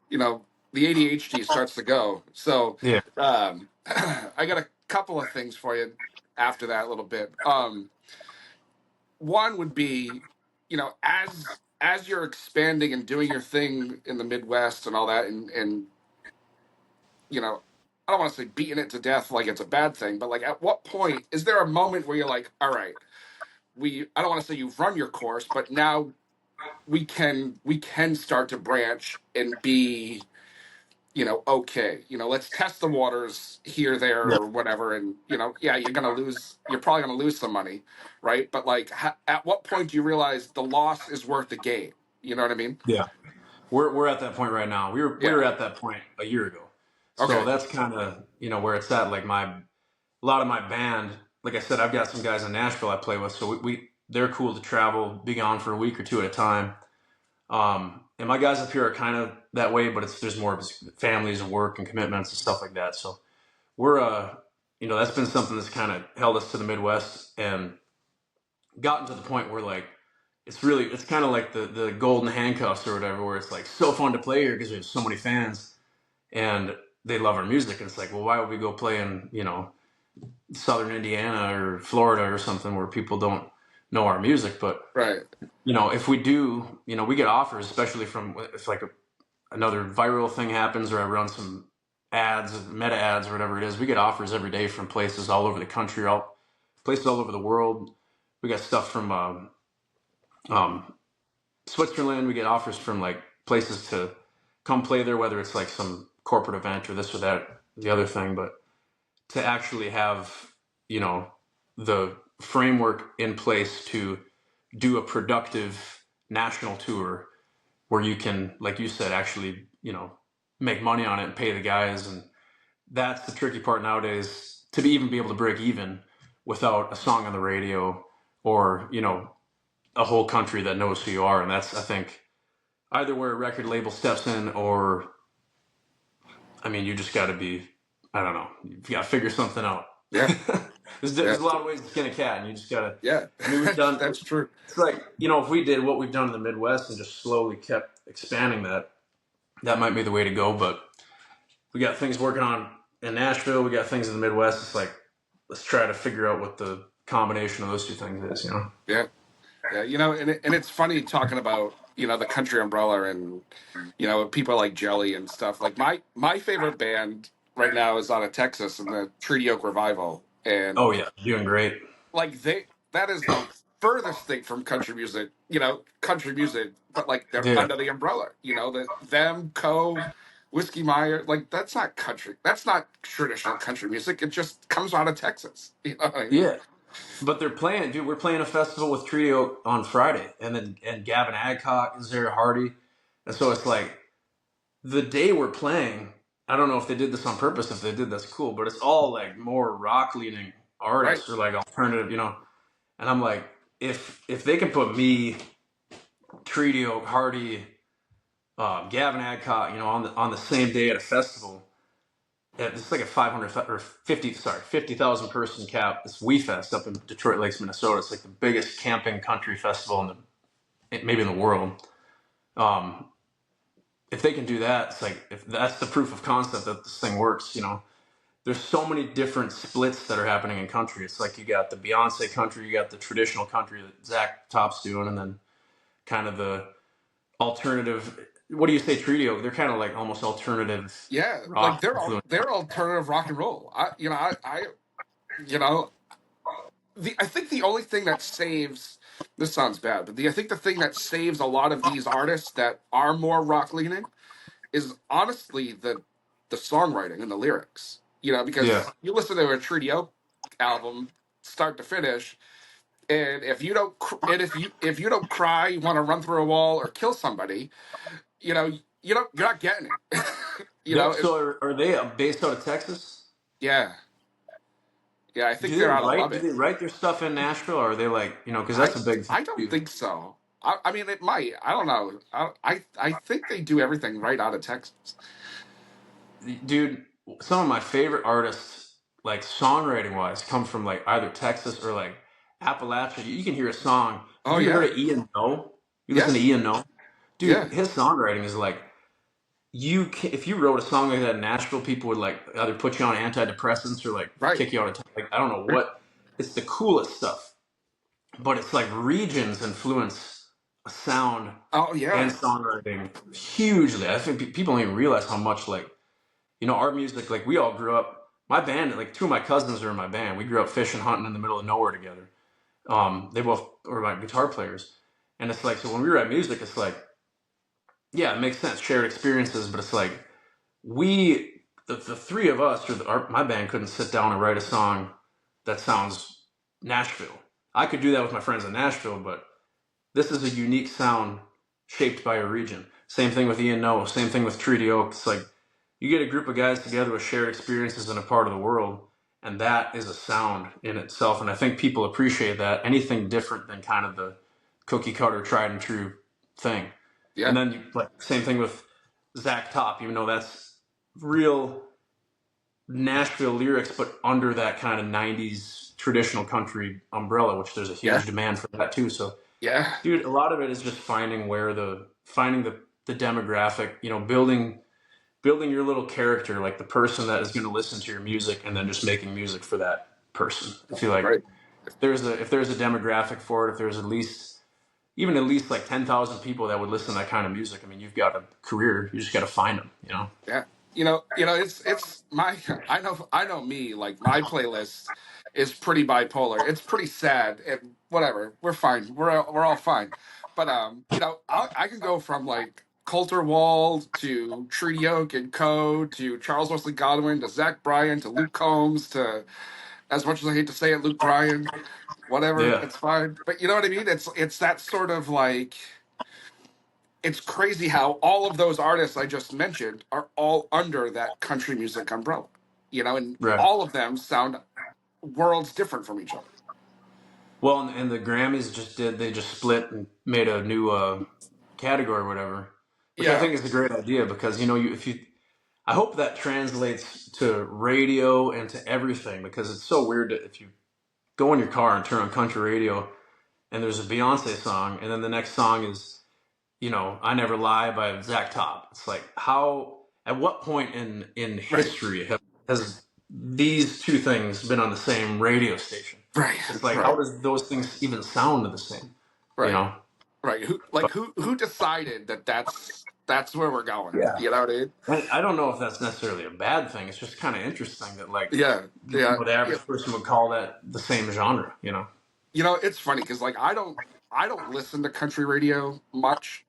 you know the ADHD starts to go. So Yeah. I got a couple of things for you after that a little bit. One would be, as you're expanding and doing your thing in the Midwest and all that, and I don't want to say beating it to death like it's a bad thing, but like at what point is there a moment where you're like, all right, I don't want to say you've run your course, but now we can start to branch and be, okay, let's test the waters here, there, Yeah. or whatever, and yeah, you're probably gonna lose some money, right? But like, at what point do you realize the loss is worth the gain? You know what I mean? Yeah. We're at that point right now. We Yeah. were at that point a year ago. So Okay. that's kind of, where it's at. Like a lot of my band, like I said, I've got some guys in Nashville I play with, so they're cool to travel, be gone for a week or two at a time. And my guys up here are kind of that way, but there's more families and work and commitments and stuff like that. So we're, that's been something that's kind of held us to the Midwest and gotten to the point where like, it's kind of like the golden handcuffs or whatever, where it's like so fun to play here because there's so many fans and they love our music. And it's like, well, why would we go play in, Southern Indiana or Florida or something where people don't know our music? But Right. if we do, we get offers, especially from if like another viral thing happens or I run some ads, meta ads or whatever it is, we get offers every day from places all over the country, places all over the world. We got stuff from um, Switzerland. We get offers from like places to come play there, whether it's like some corporate event or this or that, the other thing. But to actually have, you know, the framework in place to do a productive national tour where you can, like you said, actually, make money on it and pay the guys. And that's the tricky part nowadays, to even be able to break even without a song on the radio or, a whole country that knows who you are. And that's, I think, either where a record label steps in or, I mean, you just got to be, I don't know, you got to figure something out. Yeah. There's Yeah. a lot of ways to skin a cat, and you just got to, Yeah. I mean, we've done, That's true. it's like, if we did what we've done in the Midwest and just slowly kept expanding that might be the way to go. But we got things working on in Nashville, we got things in the Midwest. It's like, let's try to figure out what the combination of those two things is. Yeah. Yeah. And it's funny talking about, the country umbrella and, people like Jelly and stuff. Like my favorite band right now is out of Texas and the Treaty Oak Revival. Oh And yeah, doing great. like that is the furthest thing from country music, but like they're Yeah, under the umbrella, them, Whiskey Meyer, like that's not country. That's not traditional country music. It just comes out of Texas. You know what I mean? yeah. But they're playing, dude. We're playing a festival with Trio on Friday, and Gavin Adcock is there, Hardy, and so it's like the day we're playing. I don't know if they did this on purpose. If they did, that's cool. But it's all like more rock leaning Right. artists or like alternative, And I'm like, if they can put me, Trio, Hardy, Gavin Adcock, on the same day at a festival. It's like a 500 or 50,000 person cap. It's We Fest up in Detroit Lakes, Minnesota. It's like the biggest camping country festival maybe in the world. Um, if they can do that, it's like, if that's the proof of concept that this thing works. There's so many different splits that are happening in country. It's like you got the Beyonce country, you got the traditional country that Zach Top's doing, and then kind of the alternative. What do you say, Trio? They're kind of like almost alternative Yeah. Like rock influence. they're alternative rock and roll. You know, I think the only thing that saves, this sounds bad, but I think the thing that saves a lot of these artists that are more rock leaning is honestly the songwriting and the lyrics. Yeah. Because you listen to a Trio album start to finish, and if you don't cry, you want to run through a wall or kill somebody, you're not getting it. Yep. If So are they based out of Texas? yeah, yeah, I think Do they they're out of write? Do Lubbock. they write their stuff in Nashville, or are they like, because I that's a big thing I don't too, think so. I mean, it might. I don't know. I think they do everything right out of Texas. dude. Some of my favorite artists, like songwriting wise, come from like either Texas or like Appalachia. You can hear a song. Have Oh you yeah, heard of Ian No? You listen yeah, to Ian No, yeah. dude. His songwriting is like if you wrote a song like that in Nashville, people would like either put you on antidepressants or like Right. kick you out of town. Like I don't know what. It's the coolest stuff, but it's like regions influence sound Oh and yeah. songwriting hugely. I think people don't even realize how much like our music. Like we all grew up. My band, like two of my cousins are in my band. We grew up fishing, hunting in the middle of nowhere together. They both were my guitar players, and it's like so when we write music, it's like yeah, it makes sense, shared experiences, but it's like the three of us or my band couldn't sit down and write a song that sounds Nashville. I could do that with my friends in Nashville, but this is a unique sound shaped by a region. Same thing with Ian Noah. Same thing with Treaty Oak. It's like you get a group of guys together with shared experiences in a part of the world, and that is a sound in itself. And I think people appreciate that. Anything different than kind of the cookie cutter, tried and true thing. Yeah. And then like same thing with Zach Top, even though that's real Nashville lyrics, but under that kind of '90s traditional country umbrella, which there's a Yeah. huge demand for that too. So Yeah. dude, a lot of it is just finding the demographic, building your little character, like the person that is going to listen to your music, and then just making music for that person. I feel like Right. if there's a demographic for it, if there's at least like 10,000 people that would listen to that kind of music, I mean, you've got a career. You just got to find them. Yeah. It's my I know me, like my playlist is pretty bipolar. It's pretty sad and whatever. We're fine. We're all fine. But I can go from like Coulter Wald to Treaty Oak and Co to Charles Wesley Godwin to Zach Bryan to Luke Combs to, as much as I hate to say it, Luke Bryan. Whatever, Yeah. it's fine. But you know what I mean? It's that sort of like, it's crazy how all of those artists I just mentioned are all under that country music umbrella, and Right. all of them sound worlds different from each other. Well, and the Grammys they just split and made a new category or whatever, which I Yeah, think is a great idea because I hope that translates to radio and to everything because it's so weird that if you go in your car and turn on country radio and there's a Beyonce song and then the next song is I Never Lie by Zach Top. It's like how at what point in right, history has these two things been on the same radio station? right, It's like how right, does those things even sound the same? You right, know? right. Who decided that that's where we're going? Yeah. You know what I mean? And I don't know if that's necessarily a bad thing. It's just kind of interesting that like Yeah, yeah, the yeah. average person would call that the same genre. It's funny because like I don't listen to country radio much,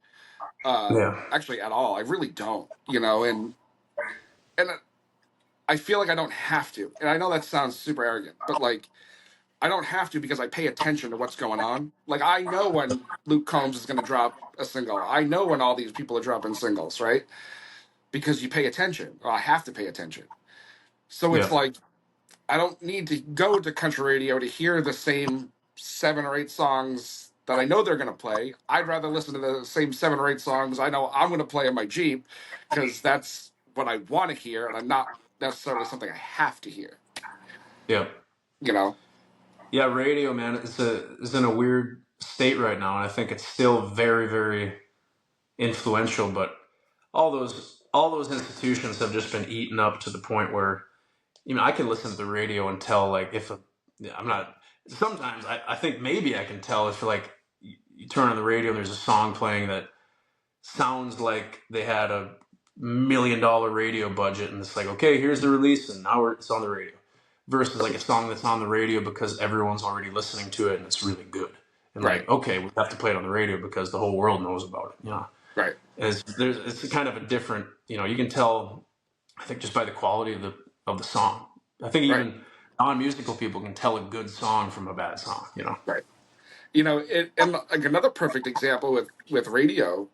Yeah. actually at all. I really don't. And I feel like I don't have to. And I know that sounds super arrogant, but like I don't have to because I pay attention to what's going on. Like I know when Luke Combs is going to drop a single. I know when all these people are dropping singles, right? Because you pay attention. Or I have to pay attention. So it's Yeah. like I don't need to go to country radio to hear the same 7 or 8 songs that I know they're going to play. I'd rather listen to the same 7 or 8 songs I know I'm going to play in my Jeep because that's what I want to hear, and I'm not necessarily something I have to hear. Yeah. You know? Yeah, radio, man, is in a weird state right now, and I think it's still very, very influential. But all those institutions have just been eaten up to the point where I can listen to the radio and tell like if yeah, I'm not. Sometimes I think maybe I can tell if like you turn on the radio and there's a song playing that sounds like they had $1 million radio budget and it's like okay, here's the release and now it's on the radio versus like a song that's on the radio because everyone's already listening to it and it's really good and Right, like okay, we have to play it on the radio because the whole world knows about it. right, It's kind of a different, you can tell, I think just by the quality of the song. I think right, even non-musical people can tell a good song from a bad song. right. And like another perfect example with radio.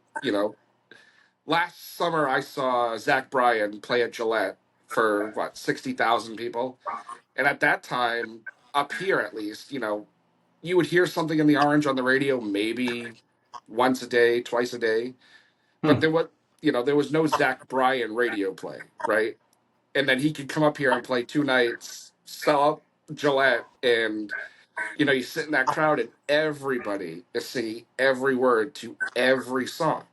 Last summer I saw Zach Bryan play at Gillette for what 60,000 people, and at that time, up here at least, you would hear something in the orange on the radio maybe once a day, twice a day, but Hmm. there was no Zach Bryan radio play, right? And then he could come up here and play 2 nights, sell out Gillette, and you sit in that crowd and everybody is singing every word to every song.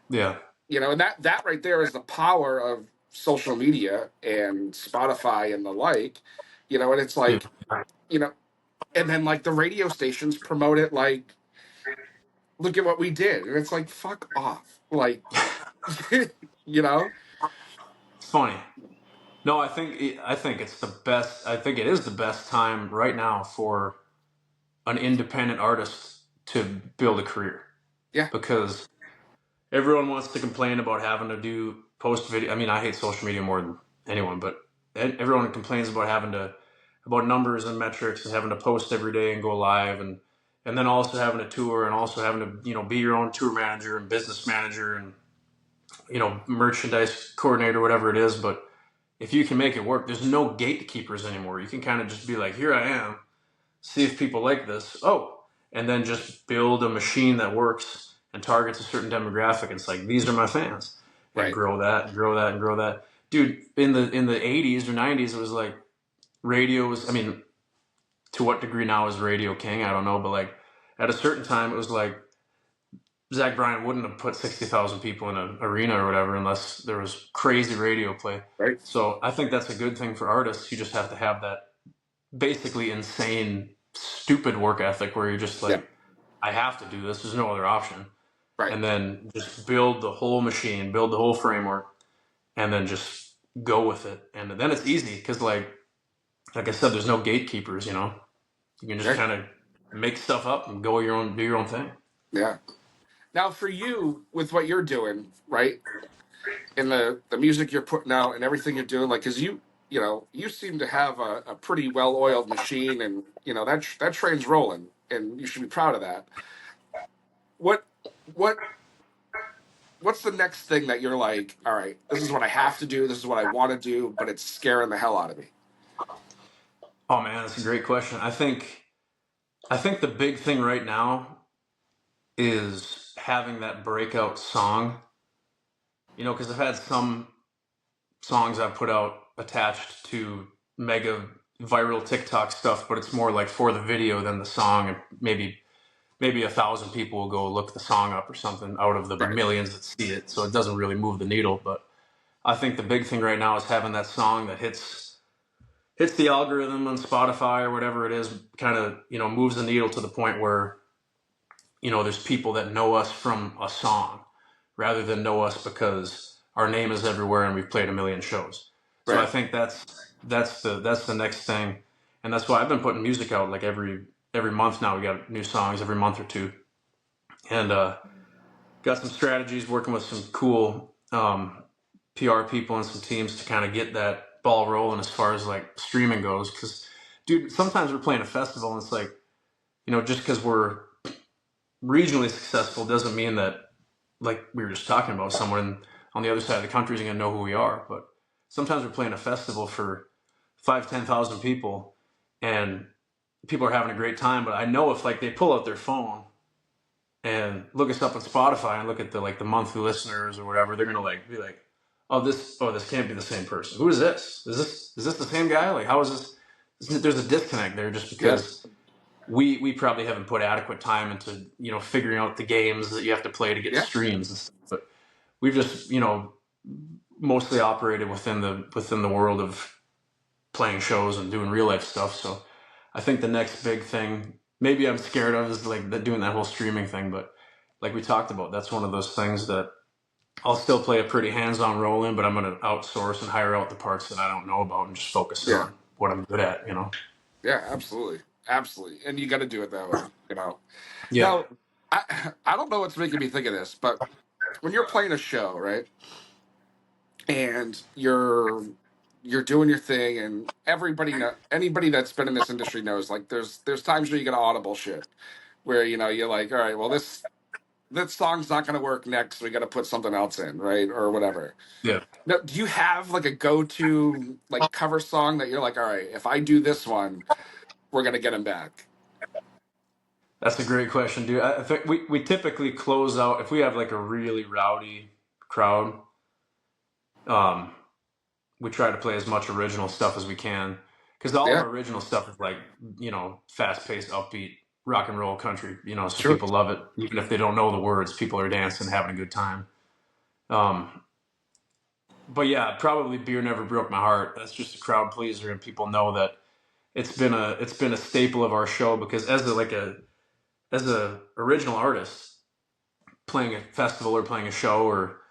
Yeah. And that right there is the power of social media and Spotify and the like. And it's Yeah. like, you know, and then like the radio stations promote it like, look at what we did, and it's like, fuck off, like, you know, It's funny. No, I think it's the best. I think it is the best time right now for an independent artist to build a career yeah, because everyone wants to complain about having to do post video. I mean, I hate social media more than anyone, but everyone complains about having to about numbers and metrics and having to post every day and go live and then also having to tour and also having to be your own tour manager and business manager and merchandise coordinator, whatever it is. But if you can make it work, there's no gatekeepers anymore. You can kind of just be like, here I am, see if people like this. Oh, and then just build a machine that works and targets a certain demographic. It's like, these are my fans, and right, grow that and grow that and grow that. Dude, in the 80s or 90s, it was like radio was. I mean, to what degree now is radio king? I don't know, but like at a certain time, it was like Zach Bryan wouldn't have put 60,000 people in an arena or whatever unless there was crazy radio play. right, So I think that's a good thing for artists. You just have to have that basically insane, stupid work ethic where you're just yeah, like, I have to do this. There's no other option. right, And then just build the whole machine, build the whole framework, and then just go with it. And then it's easy because, like I said, there's no gatekeepers. You can just right, kind of make stuff up and do your own thing. yeah. Now for you, with what you're doing, right, and the music you're putting out and everything you're doing, like, because you seem to have a pretty well oiled machine, and that train's rolling, and you should be proud of that. What what what's the next thing that you're like, all right, this is what I have to do, this is what I want to do, but it's scaring the hell out of me? Oh man, that's a great question. I think the big thing right now is having that breakout song. Because I've had some songs I've put out attached to mega viral TikTok stuff, but it's more like for the video than the song, and maybe 1,000 people will go look the song up or something out of the Right, millions that see it. So it doesn't really move the needle. But I think the big thing right now is having that song that hits the algorithm on Spotify or whatever it is, kind of moves the needle to the point where there's people that know us from a song rather than know us because our name is everywhere and we've played a million shows. So I right, think that's the next thing, and that's why I've been putting music out like every month now. We got new songs every month or two, and got some strategies working with some cool PR people and some teams to kind of get that ball rolling as far as like streaming goes. Because, dude, sometimes we're playing a festival and it's like, just because we're regionally successful doesn't mean that, like we were just talking about, someone on the other side of the country is going to know who we are. But sometimes we're playing a festival for 5, 10,000 people, and people are having a great time. But I know if like they pull out their phone and look us up on Spotify and look at the monthly listeners or whatever, they're gonna like be like, oh this can't be the same person. Who is this? Is this the same guy? Like how is this? There's a disconnect there just yeah, because we probably haven't put adequate time into figuring out the games that you have to play to get yeah, streams and stuff. But we've just mostly operated within the world of playing shows and doing real life stuff. So I think the next big thing maybe I'm scared of is like doing that whole streaming thing. But like we talked about, that's one of those things that I'll still play a pretty hands-on role in, but I'm going to outsource and hire out the parts that I don't know about and just focus in yeah, on what I'm good at. yeah, absolutely, absolutely, and you got to do it that way. Yeah. Now, I don't know what's making me think of this, but when you're playing a show, right, and you're doing your thing, and anybody that's been in this industry knows, like, there's times where you get audible shit where you're like, all right, well, this song's not going to work next, we got to put something else in, right, or whatever. Yeah. Now, do you have like a go-to like cover song that you're like, all right, if I do this one, we're gonna get him back? That's a great question, dude. I think we typically close out if we have like a really rowdy crowd. Um, we try to play as much original stuff as we can because all of Yeah, our original stuff is like fast paced, upbeat rock and roll country. So sure. people love it even if they don't know the words. People are dancing, having a good time. Um, but yeah, probably Beer Never Broke My Heart. That's just a crowd pleaser, and people know that it's been a staple of our show because as a original artist playing a festival or playing a show or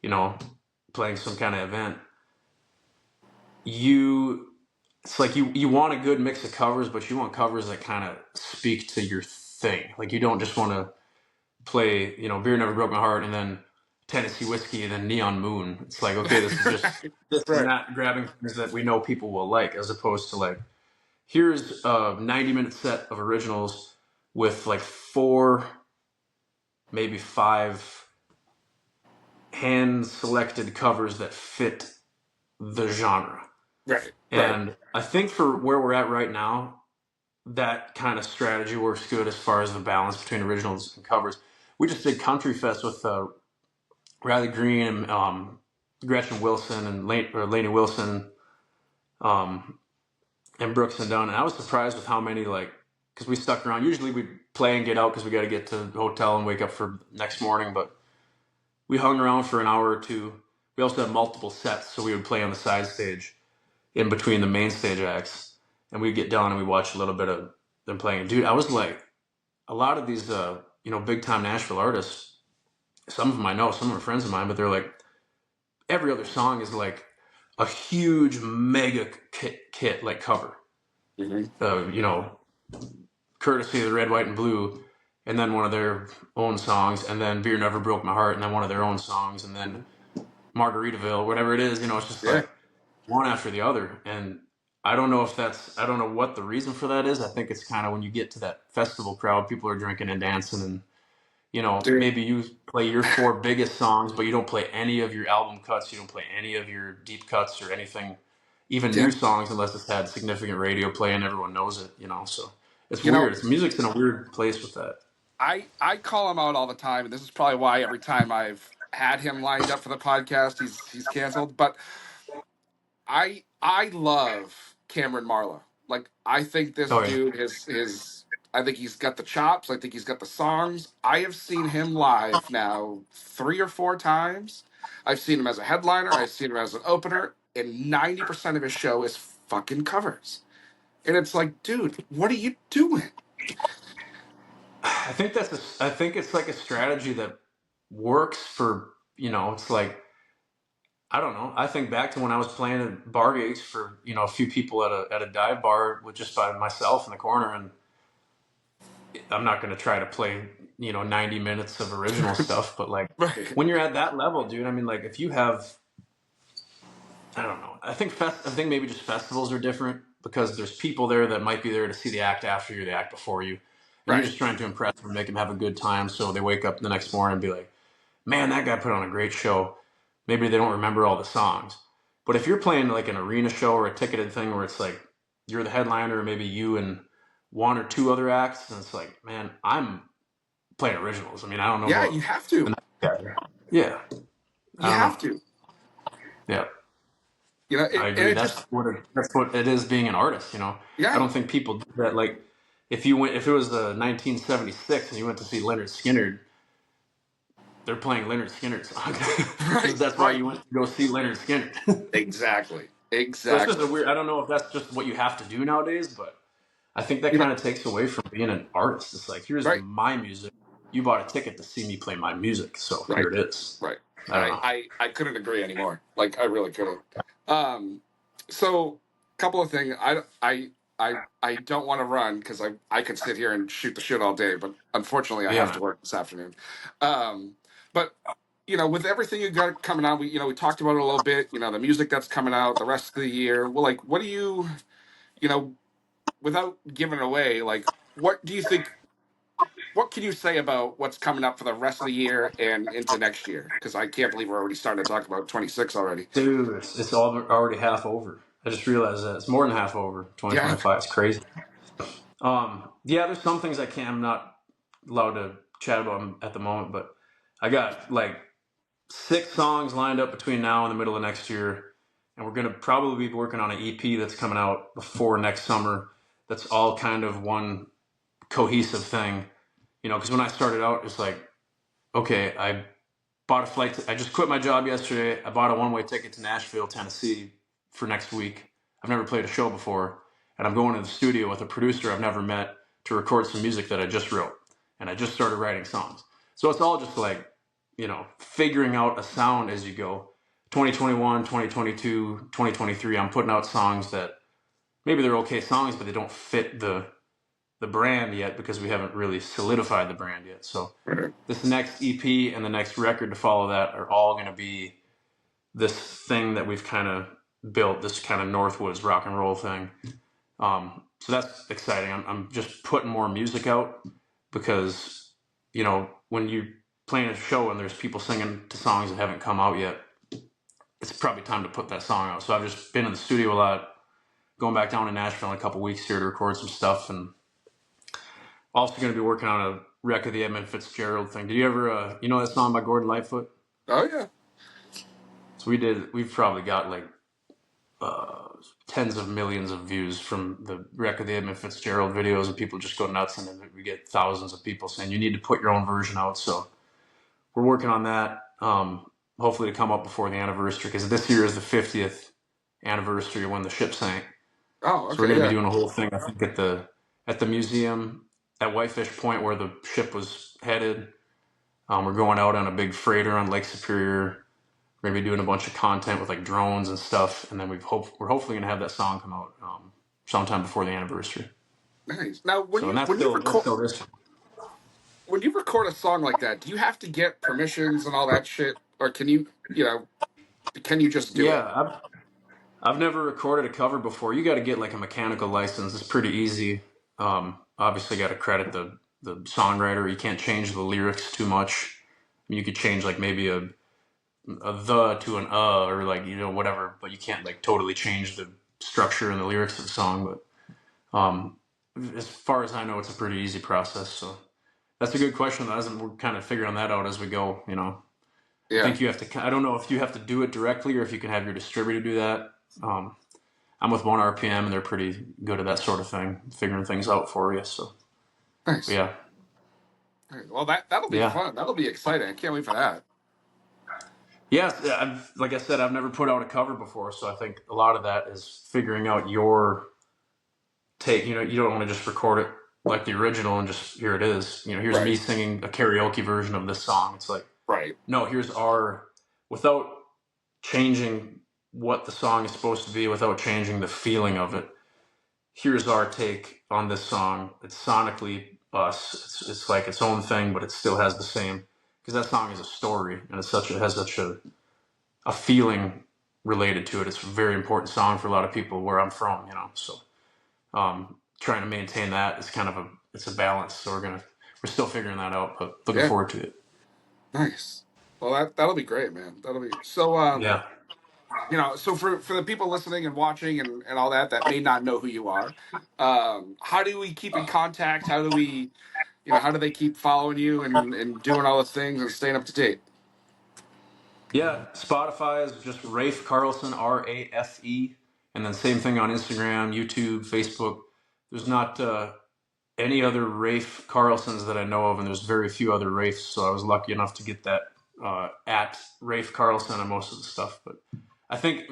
you know playing some kind of event, you it's like you want a good mix of covers, but you want covers that kind of speak to your thing. Like you don't just want to play, Beer Never Broke My Heart and then Tennessee Whiskey and then Neon Moon. It's like, okay, this is just Right. this and Right. that, grabbing things that we know people will like, as opposed to like, here's a 90-minute set of originals with like four, maybe five hand selected covers that fit the genre. Right. Right. And I think for where we're at right now, that kind of strategy works good as far as the balance between originals and covers. We just did Country Fest with Riley Green and Gretchen Wilson and Lainey Wilson um, and Brooks and Dunn. And I was surprised with how many, like, because we stuck around. Usually we play and get out because we got to get to the hotel and wake up for next morning. But we hung around for an hour or two. We also had multiple sets, so we would play on the side stage in between the main stage acts. And we'd get down and we'd watch a little bit of them playing. And dude, I was like, a lot of these, big time Nashville artists, some of them I know, some of them are friends of mine, but they're like, every other song is like a huge mega kit like cover. Hmm. Courtesy of the Red, White, and Blue, and then one of their own songs, and then Beer Never Broke My Heart, and then one of their own songs, and then Margaritaville, whatever it is. It's just Yeah. like one after the other. And I don't know I don't know what the reason for that is. I think it's kind of when you get to that festival crowd, people are drinking and dancing and Dude. maybe you play your four biggest songs, but you don't play any of your album cuts. You don't play any of your deep cuts or anything, even Yeah. new songs, unless it's had significant radio play and everyone knows it. So it's You know, weird. It's music's in a weird place with that. I call him out all the time, and this is probably why every time I've had him lined up for the podcast, he's canceled. But I love Cameron Marlowe. Like I think this Oh yeah. dude his I think he's got the chops. I think he's got the songs. I have seen him live now 3 or 4 times. I've seen him as a headliner. I've seen him as an opener, and 90% of his show is fucking covers. And it's like, dude, what are you doing? I think it's like a strategy that works for, it's like, I don't know. I think back to when I was playing at bar gigs for, a few people at a dive bar with just by myself in the corner, and I'm not going to try to play, 90 minutes of original stuff, but like Right. when you're at that level, dude, I mean, like if you have, I don't know. I think maybe just festivals are different because there's people there that might be there to see the act after you, the act before you, and you're Right. just trying to impress them, make them have a good time. So they wake up the next morning and be like, man, that guy put on a great show. Maybe they don't remember all the songs. But if you're playing like an arena show or a ticketed thing where it's like you're the headliner, or maybe you and one or two other acts, and it's like, man, I'm playing originals. I mean, I don't know Yeah, about you have the to. next guy. Yeah, I You don't know. have to. Yeah, I And agree. it just That's what it is being an artist. I yeah. don't think people do that. Like, if it was 1976 and you went to see Leonard Skinner, they're playing Leonard Skinner songs because Right. that's why Right. you went to go see Leonard Skinner. Exactly. So it's just a Exactly. weird. I don't know if that's just what you have to do nowadays, but I think that You know, kind of takes away from being an artist. It's like, here's right. my music. You bought a ticket to see me play my music, so Right. here it is. Right. I don't know. I couldn't agree anymore. Like I really couldn't. Um, so couple of things. I don't want to run because I could sit here and shoot the shit all day, but unfortunately I Yeah, have to man. work this afternoon. But with everything you got coming out, we talked about it a little bit. The music that's coming out the rest of the year. Well, like, what do you know, without giving it away, like, what do you think? What can you say about what's coming up for the rest of the year and into next year? Because I can't believe we're already starting to talk about 26 already. Dude, it's all already half over. I just realized that it's more than half over. Yeah. 2025. It's crazy. Yeah, there's some things I'm not allowed to chat about at the moment, but I got like 6 songs lined up between now and the middle of next year, and we're gonna probably be working on an EP that's coming out before next summer. That's all kind of one cohesive thing, because when I started out, it's like, okay, bought a flight. I just quit my job yesterday. I bought a one-way ticket to Nashville, Tennessee for next week. I've never played a show before, and I'm going to the studio with a producer I've never met to record some music that I just wrote, and I just started writing songs. So it's all just like, figuring out a sound as you go. 2021, 2022, 2023, I'm putting out songs that maybe they're okay songs, but they don't fit the brand yet because we haven't really solidified the brand yet. So Right. this next EP and the next record to follow that are all going to be this thing that we've kind of built, this kind of Northwoods rock and roll thing. So that's exciting. I'm just putting more music out because, when you playing a show and there's people singing to songs that haven't come out yet, it's probably time to put that song out. So I've just been in the studio a lot, going back down to Nashville in a couple weeks here to record some stuff, and also going to be working on a wreck of the Edmund Fitzgerald thing. Did you ever, that song by Gordon Lightfoot? Oh yeah. So we've probably got like tens of millions of views from the wreck of the Edmund Fitzgerald videos, and people just go nuts, and then we get thousands of people saying you need to put your own version out. So we're working on that. Hopefully to come up before the anniversary, because this year is the 50th anniversary of when the ship sank. Oh, So we're okay, going to be yeah. doing a whole thing, I think, at the museum at Whitefish Point where the ship was headed. We're going out on a big freighter on Lake Superior. We're going to be doing a bunch of content with like drones and stuff, and then we're hopefully going to have that song come out sometime before the anniversary. Nice. Now, So, and that's still this. when you record a song like that, do you have to get permissions and all that shit, or can you just do it? Yeah, I've never recorded a cover before. You got to get like a mechanical license. It's pretty easy. Obviously, got to credit the songwriter. You can't change the lyrics too much. I mean, you could change like maybe a the to an or like whatever, but you can't like totally change the structure and the lyrics of the song. But as far as I know, it's a pretty easy process. So that's a good question. We're kind of figuring that out as we go. I Yeah. think you have to. I don't know if you have to do it directly or if you can have your distributor do that. I'm with 1RPM, and they're pretty good at that sort of thing, figuring things out for you. So, but Nice. yeah, Nice. Well, that'll be yeah, fun. That'll be exciting. I can't wait for that. yeah. Like I said, I've never put out a cover before, so I think a lot of that is figuring out your take. You don't want to just record it like the original and just here it is. Here's me Right. singing a karaoke version of this song. It's like, Right. no, here's our, without changing what the song is supposed to be, without changing the feeling of it. Here's our take on this song. It's sonically us. It's like its own thing, but it still has the same, because that song is a story, and has such a feeling related to it. It's a very important song for a lot of people where I'm from. So trying to maintain that is kind of it's a balance. So we're still figuring that out, but looking Yeah. forward to it. Nice. Well, that'll be great, man. That'll be so. Yeah. So for the people listening and watching and all that may not know who you are, how do we keep in contact? How do we, how do they keep following you and doing all those things and staying up to date? Yeah, Spotify is just Rafe Carlson, Rafe, and then same thing on Instagram, YouTube, Facebook. There's not any other Rafe Carlsons that I know of, and there's very few other Rafes. So I was lucky enough to get that at Rafe Carlson on most of the stuff. But I think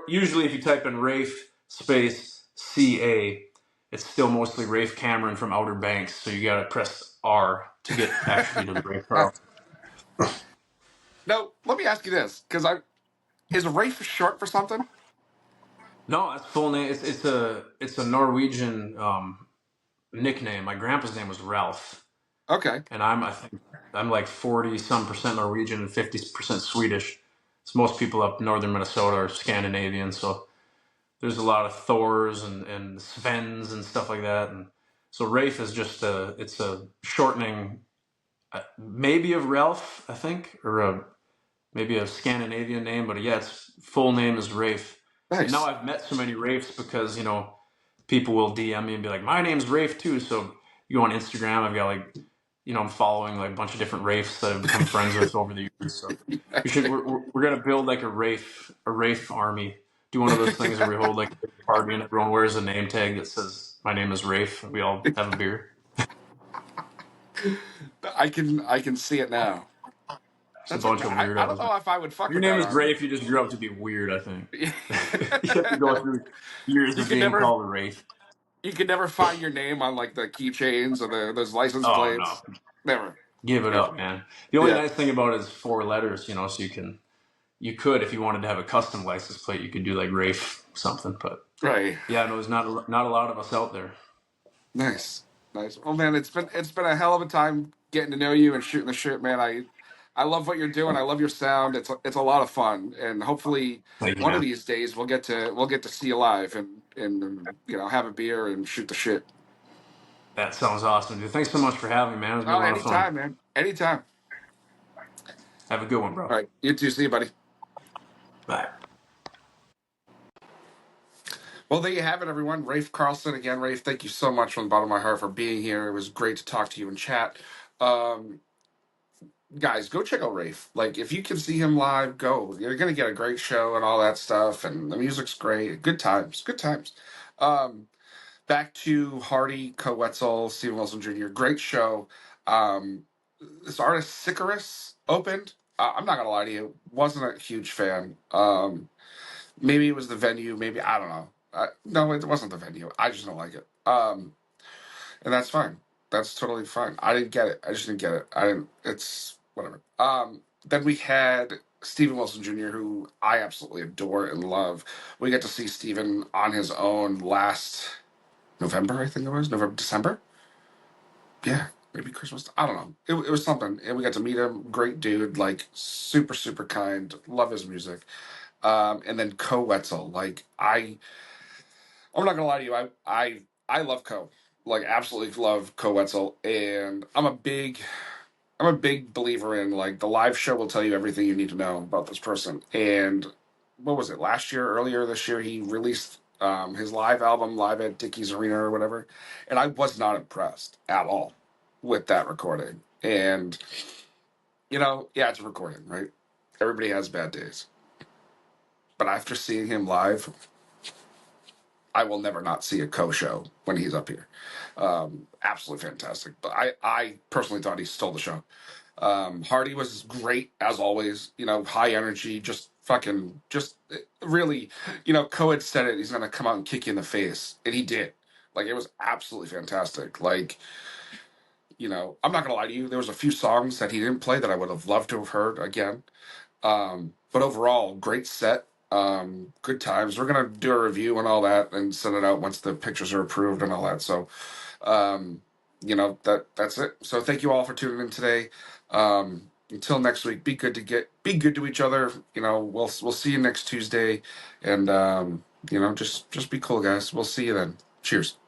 usually if you type in Rafe space CA, it's still mostly Rafe Cameron from Outer Banks. So you got to press R to get actually to the Rafe Carlson. Now, let me ask you this, because is Rafe short for something? No, that's full name. It's a Norwegian nickname. My grandpa's name was Ralph, Okay. and I think I'm like 40% Norwegian and 50% Swedish. So most people up northern Minnesota are Scandinavian. So there's a lot of Thors and Svens and stuff like that. And so Rafe is just it's a shortening, maybe of Ralph, I think, or maybe a Scandinavian name. But yeah, its full name is Rafe. And now Nice. I've met so many Rafes because people will DM me and be like, my name's Rafe too. So you go on Instagram, I've got like, I'm following like a bunch of different Rafes that I've become friends with over the years. So we're going to build like a Rafe army. Do one of those things where we hold like a big party and everyone wears a name tag that says, my name is Rafe. We all have a beer. I can see it now. Just a That's okay, bunch man. of I don't weirdos. know if I would fuck Your with name that is on. Rafe. You just grew up to be weird. I think you you have to go through years of could being never called a Rafe. you could never find your name on like the keychains or those license Oh no, plates. Never. give it Never. up, man. The only Yeah. nice thing about it is 4 letters. So you could if you wanted to have a custom license plate, you could do like Rafe something. But Right. yeah, no, there's not a lot of us out there. Nice. Nice. Well, man, it's been a hell of a time getting to know you and shooting the shit, man. I love what you're doing. I love your sound. It's a lot of fun, and hopefully Thank you, one of man. these days we'll get to see you live and have a beer and shoot the shit. That sounds awesome, dude. Thanks so much for having me, man. It's been a Oh, lot of fun. anytime, man. Anytime. Have a good one, bro. All right. You too. See you, buddy. Bye. Well, there you have it, everyone. Rafe Carlson again. Rafe, thank you so much from the bottom of my heart for being here. It was great to talk to you and chat. Um, Guys, go check out Rafe. Like, if you can see him live, go. You're gonna get a great show and all that stuff, and the music's great. Good times. Good times. Um, Back to Hardy, Coetzel, Stephen Wilson Jr. Great show. Um, this artist Sicarus opened. I'm not gonna lie to you, wasn't a huge fan. Maybe it was the venue. Maybe I don't know. No, it wasn't the venue. I just don't like it. And that's fine. That's totally fine. I didn't get it. I just didn't get it. I didn't. It's whatever. Then we had Stephen Wilson Jr., who I absolutely adore and love. We got to see Stephen on his own last November, I think it was November, December. Yeah, maybe Christmas. I don't know. It was something, and we got to meet him. Great dude, like super super kind. Love his music. And then Co Wetzel, like I'm not gonna lie to you. I love Co. Like absolutely love Co Wetzel, and I'm a big believer in like the live show will tell you everything you need to know about this person. And what was it? Earlier this year, he released his live album live at Dickies Arena or whatever, and I was not impressed at all with that recording. And yeah, it's a recording, right? Everybody has bad days, but after seeing him live, I will never not see a show when he's up here. Absolutely fantastic. But I personally thought he stole the show. Hardy was great as always. High energy, just fucking, just really. Coed said it. He's gonna come out and kick you in the face, and he did. Like it was absolutely fantastic. Like I'm not gonna lie to you. There was a few songs that he didn't play that I would have loved to have heard again. But overall, great set. Good times. We're gonna do a review and all that and send it out once the pictures are approved and all that. So, that's it. So thank you all for tuning in today. Until next week, be good to each other. We'll see you next Tuesday, and just be cool, guys. We'll see you then. Cheers.